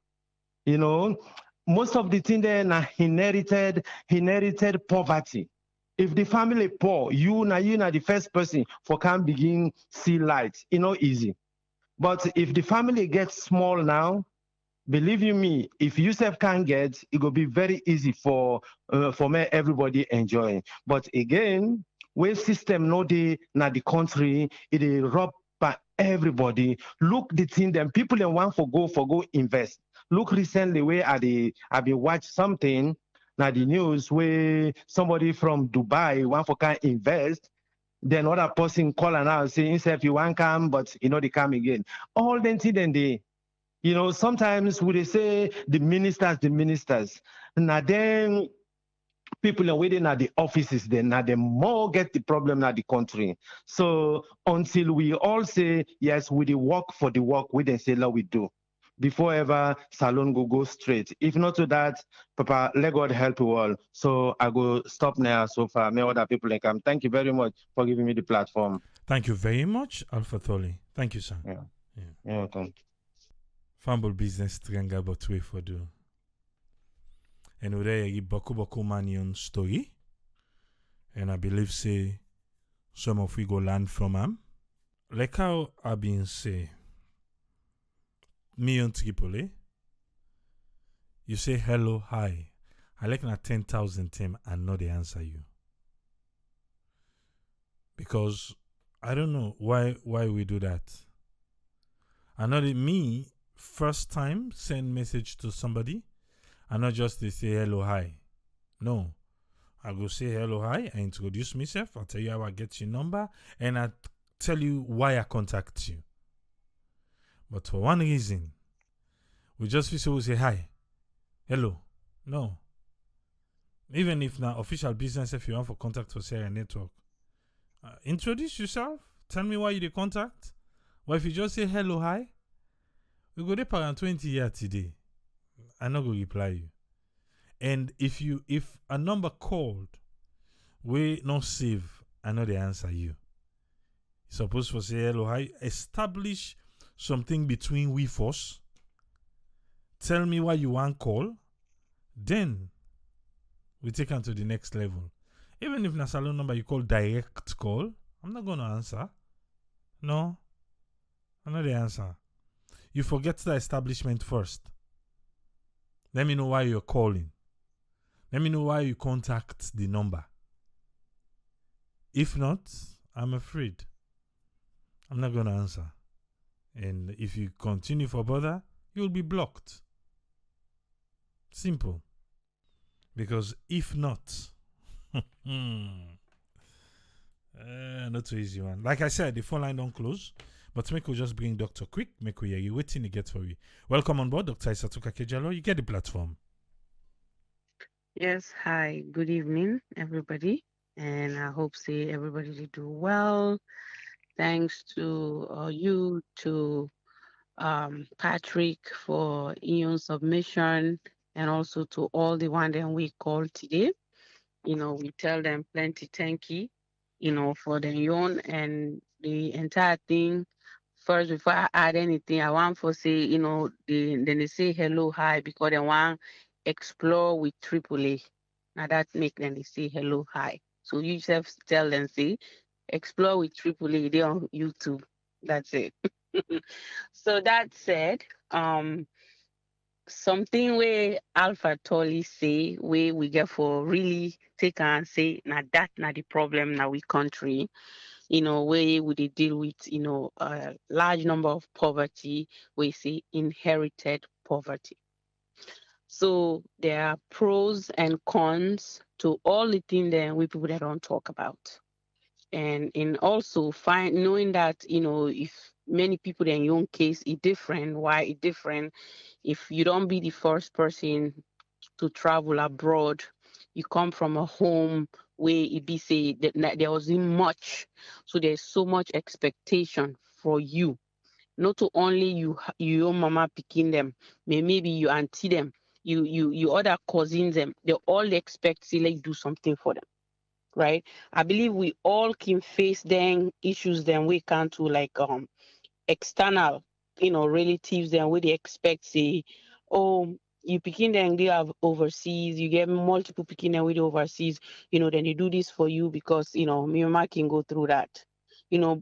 You know, most of the thing there na inherited poverty. If the family poor, you na the first person for can begin see light. It's not easy. But if the family gets small now, believe you me, if Yusuf can get, it will be very easy for me everybody enjoying. But again, wave system no dey na the country, it is rob by everybody. Look the thing them people in want for go invest. Look recently where I been watch something now the news where somebody from Dubai want for can invest. Then other person call and out say himself you want come, but you know they come again. All them thing then they sometimes we they say the ministers. Now then people are waiting at the offices then now they more get the problem at the country. So until we all say yes, we the work for the work, we then say let we do. Before ever salon go straight. If not to that, Papa, let God help you all. So I go stop now so far. May other people can come. Thank you very much for giving me the platform. Thank you very much, Alpha Tholi. Thank you, sir. Yeah. You're welcome. Fumble business trenga but way for do. And we there boku manion story. And I believe say some of we go learn from him. Like how I been say me on Tripoli. You say hello, hi. I like na 10,000 time and not the answer you. Because I don't know why we do that. I know that me first time send message to somebody and not just they say hello, hi. No. I go say hello, hi. I introduce myself. I tell you how I get your number and I tell you why I contact you. But for one reason, we just feel say hi. Hello. No. Even if now official business, if you want for contact for Sarah Network, introduce yourself. Tell me why you the contact. Well, if you just say hello, hi, we go there around 20 years today. I not go reply you. And if a number called, we not save, I know the answer you. You're supposed to say hello, hi, establish something between we first. Tell me why you want call. Then we take on to the next level. Even if na salon number you call direct call, I'm not going to answer. No, I know the answer. You forget the establishment first. Let me know why you're calling. Let me know why you contact the number. If not, I'm afraid I'm not going to answer. And if you continue for bother, you'll be blocked. Simple. Because if not, not so easy one. Like I said, the phone line don't close, but make we just bring Dr. Quick, make we hear you waiting to get for you. Welcome on board, Dr. Isatuka Kejalo. You get the platform. Yes, hi, good evening, everybody. And I hope say everybody did do well. Thanks to you, to Patrick for your submission, and also to all the one that we called today. We tell them plenty thank you, for the young and the entire thing. First, before I add anything, I want to say, then they say hello, hi, because they want explore with AAA. Now that make them they say hello, hi. So you just tell them, say, explore with AAA, they on YouTube. That's it. So that said, something where Alpha Tolly say, where we get for really take and say, now that not the problem now we country, where would they deal with, a large number of poverty, we say inherited poverty. So there are pros and cons to all the things that we people that don't talk about. And in also knowing that, if many people in your own case is different, why it different, if you don't be the first person to travel abroad, you come from a home where it be say that there wasn't much, so there's so much expectation for you. Not to only your mama picking them, maybe you auntie them, you other cousins them, they all expect to like do something for them, right? I believe we all can face them issues then we can't to like external relatives then we they expect say, oh, you picking them they have overseas, you get multiple picking them with overseas, then they do this for you because me and Mama can go through that.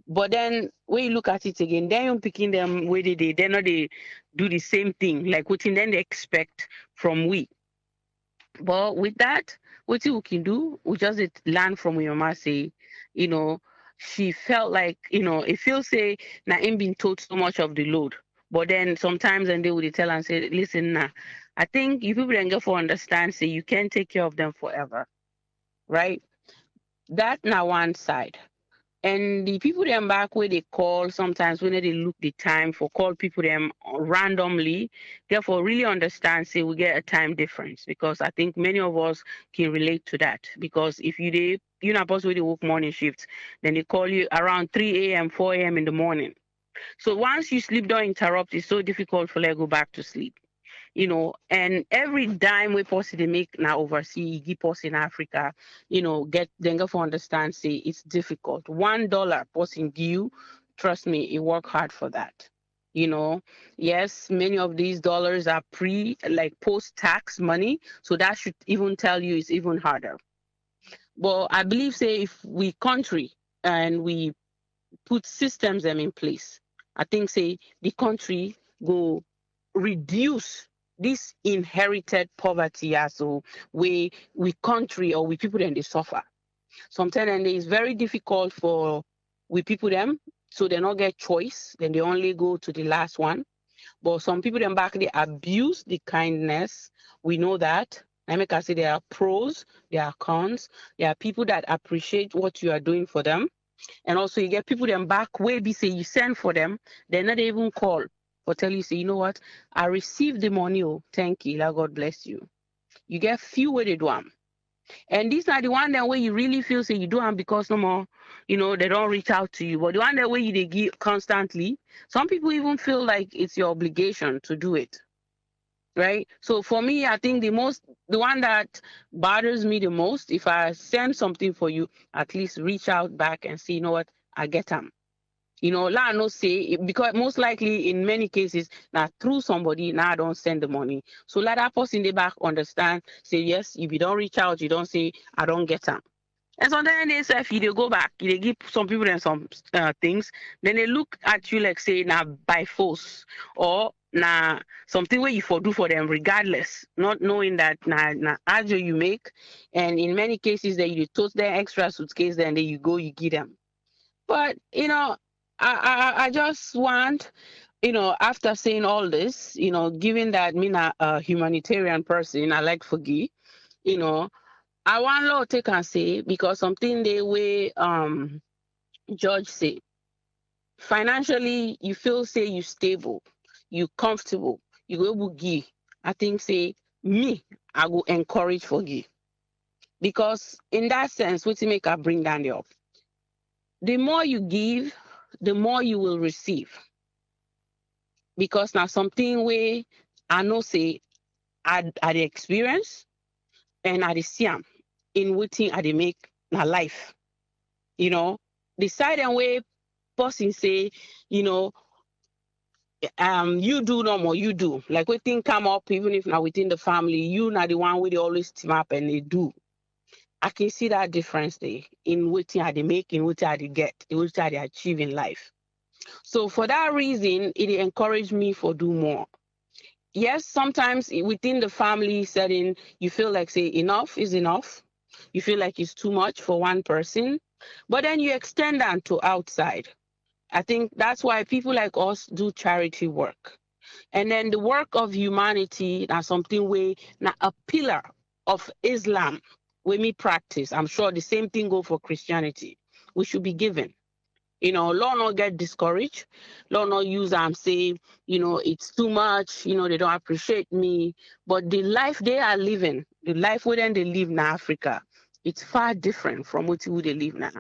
But then when you look at it again, then you're picking them where they're not they do the same thing, like what then they expect from we. But with that, what we can do, we just learn from your mama say, you know, she felt like, it feels say na him being told so much of the load. But then sometimes and they would tell and say, listen, nah, I think you people don't get for understand, say you can't take care of them forever. Right? That now one side. And the people them back where they call sometimes when they look the time for call people them randomly, therefore really understand say we get a time difference because I think many of us can relate to that. Because if you're not supposed to work morning shifts, then they call you around 3 a.m., 4 a.m. in the morning. So once you sleep don't interrupt, it's so difficult for you to go back to sleep. And every dime we possibly make now overseas, give us in Africa, get them for understand, say it's difficult. $1 person give, trust me, it work hard for that. Yes, many of these dollars are like post-tax money, so that should even tell you it's even harder. But I believe, say, if we country and we put systems them in place, I think, say, the country go reduce this inherited poverty as so we country or we people then they suffer. Sometimes and it's very difficult for we people them, so they not get choice, then they only go to the last one. But some people them back they abuse the kindness. We know that. I make I say there are pros, there are cons, there are people that appreciate what you are doing for them. And also you get people them back where be say you send for them, they're not even call or tell you, say, you know what, I received the money, oh, thank you, like, God bless you. You get few where they do them. And these are the one that where you really feel say you do them because no more, they don't reach out to you. But the one that way they give constantly, some people even feel like it's your obligation to do it. Right? So for me, I think the one that bothers me the most, if I send something for you, at least reach out back and say, you know what, I get them. Let no say because most likely in many cases now through somebody now I don't send the money. So let that person in the back understand, say yes, if you don't reach out, you don't say I don't get them. And sometimes they say if you go back, they give some people and some things, then they look at you like say now by force or now something where you for do for them regardless, not knowing that now ajo you make, and in many cases that you toss their extra suitcase, then there you go, you give them. But I just want, after saying all this, given that me a humanitarian person, I like forgive, I want Lord take and say because something they way George say financially you feel say you stable, you comfortable, you go able give. I think say me I go encourage forgive because in that sense, what to make I bring down the up. The more you give, the more you will receive. Because now something where I know say I the experience and I the see am in waiting I the make my life. The side and way person say, you know, you do no more, you do. Like we think come up, even if now within the family, you not the one where they always team up and they do. I can see that difference there in waiting I they make, in waiting I they get, in waiting I they achieve in life. So for that reason, it encouraged me for do more. Yes, sometimes within the family setting, you feel like say enough is enough. You feel like it's too much for one person, but then you extend that to outside. I think that's why people like us do charity work. And then the work of humanity, that's something we now a pillar of Islam we me practice. I'm sure the same thing go for Christianity. We should be given. Law not get discouraged. Law not use say, it's too much, they don't appreciate me. But the life they are living, the life where they live in Africa, it's far different from what they live now.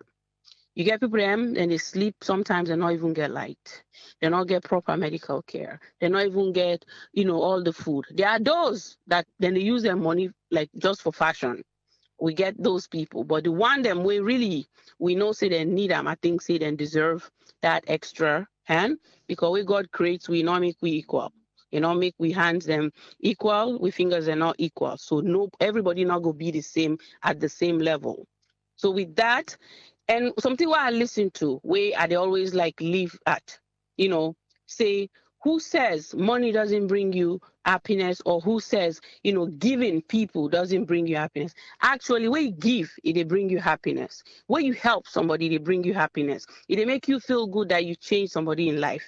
You get people them and they sleep, sometimes they not even get light. They not get proper medical care. They not even get, all the food. There are those that then they use their money like just for fashion. We get those people, but the one them we know say they need them. I think say they deserve that extra hand because we God creates we not make we equal. Make we hands them equal, we fingers are not equal. So no, everybody not gonna be the same at the same level. So with that, and something what I listen to, where I always like live at, say, who says money doesn't bring you happiness, or who says, giving people doesn't bring you happiness? Actually, when you give, it bring you happiness. When you help somebody, they bring you happiness. It make you feel good that you change somebody in life.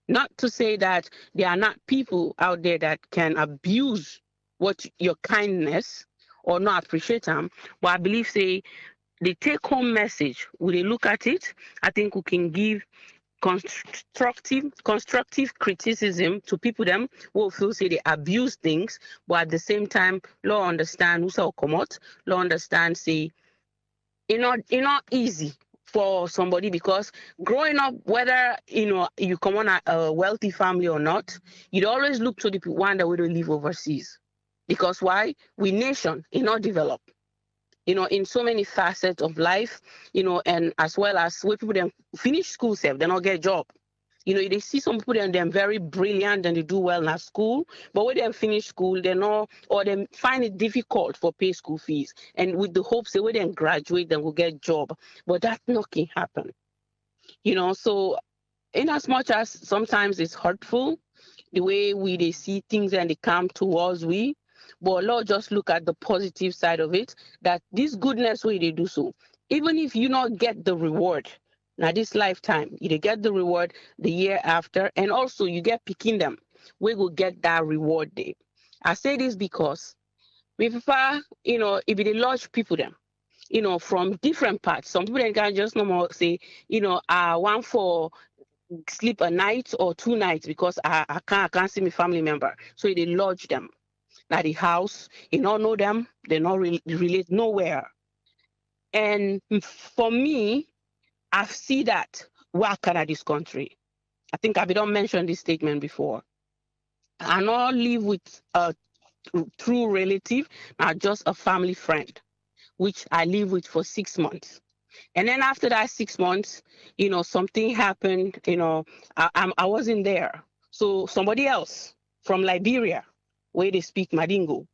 Not to say that there are not people out there that can abuse what your kindness or not appreciate them, but I believe, say, the take-home message, when they look at it, I think we can give constructive criticism to people them who feel say they abuse things, but at the same time, law understand who say come out, law understand say it's not easy for somebody, because growing up, whether you come on a wealthy family or not, you'd always look to the one that will live overseas. Because why? We nation is not developed, in so many facets of life, and as well as where people then finish school self, they not get a job. They see some people then they're very brilliant and they do well in school, but when they finish school, they know, or they find it difficult for pay school fees. And with the hopes that when they graduate, then will get job. But that not can happen. So in as much as sometimes it's hurtful, the way they see things and they come towards we, but Lord, just look at the positive side of it, that this goodness way they do so, even if you not get the reward now this lifetime, you get the reward the year after, and also you get picking them, we will get that reward day. I say this because we prefer, if they lodge people them, from different parts. Some people can just no more say, I want for sleep a night or 2 nights because I can't see my family member. So they lodge them at the house. You don't know them. They not relate nowhere. And for me, I see that work at this country. I think I've don't mentioned this statement before. I not live with a true relative, not just a family friend, which I live with for 6 months. And then after that 6 months, something happened, I wasn't there. So somebody else from Liberia, where they speak Madingo,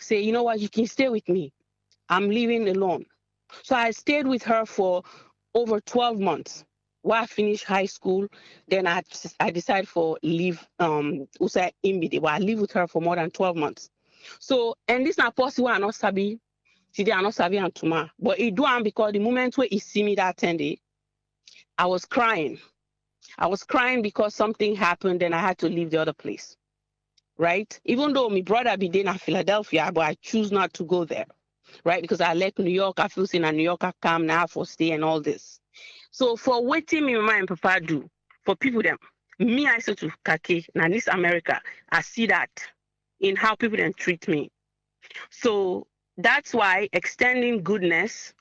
say, you know what, you can stay with me. I'm living alone. So I stayed with her for over 12 months. While I finished high school, then I decided for leave, Usa Imbide, but I live with her for more than 12 months. So, and this not possible, I not sabi. Today I not sabi and tomorrow. But it do because the moment where he see me that 10 day, I was crying. I was crying because something happened and I had to leave the other place. Right? Even though my brother be there in Philadelphia, but I choose not to go there. Right? Because I left New York, I feel in New York, I come now for stay and all this. So for waiting me, mama and papa do, for people them, me I say to Kaki, now this America, I see that in how people then treat me. So that's why extending goodness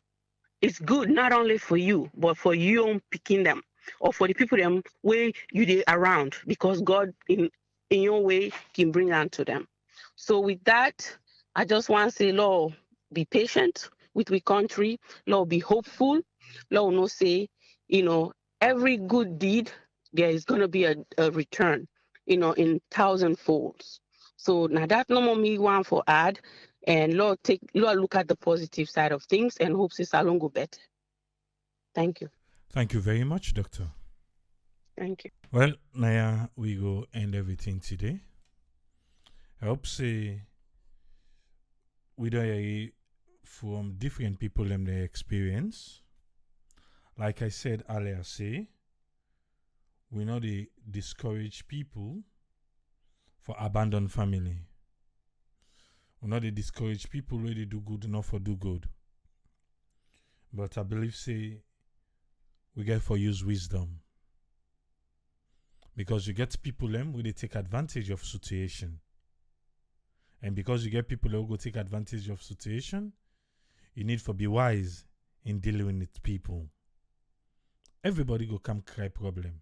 is good not only for you, but for you picking them, or for the people them where you they around, because God in your way can bring unto them. So with that, I just want to say, Lord, be patient with we country. Lord, be hopeful. Lord, no say, every good deed, there is going to be a return, in 1,000 folds. So now that no more me want for add, and Lord look at the positive side of things and hope this salon go better. Thank you. Thank you very much, Doctor. Thank you. Well, Naya, we go end everything today. I hope say we don't hear from different people and their experience. Like I said earlier, we know they discourage people for abandon family. We know they discourage people where they do good enough for do good. But I believe we get for use wisdom. Because you get people where they take advantage of situation. And because you get people who go take advantage of situation, you need to be wise in dealing with people. Everybody go come cry problem.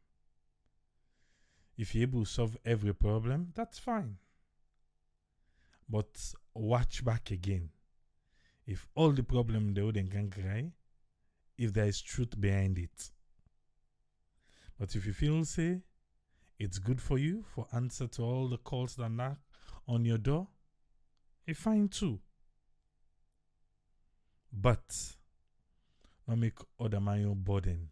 If you're able to solve every problem, that's fine. But watch back again. If all the problem they wouldn't can cry, if there is truth behind it. But if you feel it's good for you for answer to all the calls that knock on your door, it's fine too. But not make other man your burden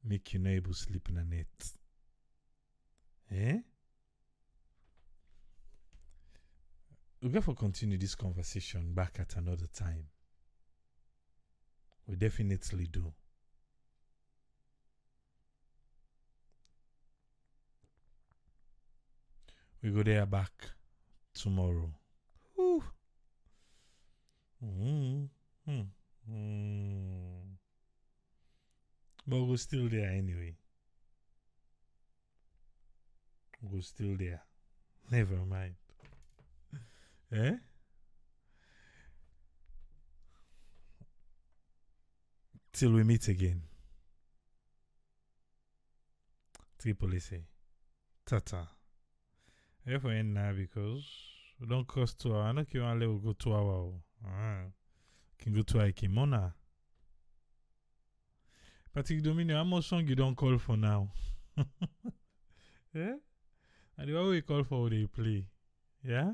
make you not able to sleep in the night. Eh? We'll get to continue this conversation back at another time. We definitely do. We go there back tomorrow. Woo. But we're still there anyway. We're still there. Never mind. Eh? Till we meet again. Triple say. Tata. If we end now because we don't cost 2 hours. I know you want to go 2 hours. Can go to Aikimona. Patrick Domino, how much song you don't call for now? Eh? And the way we call for, they play. Yeah?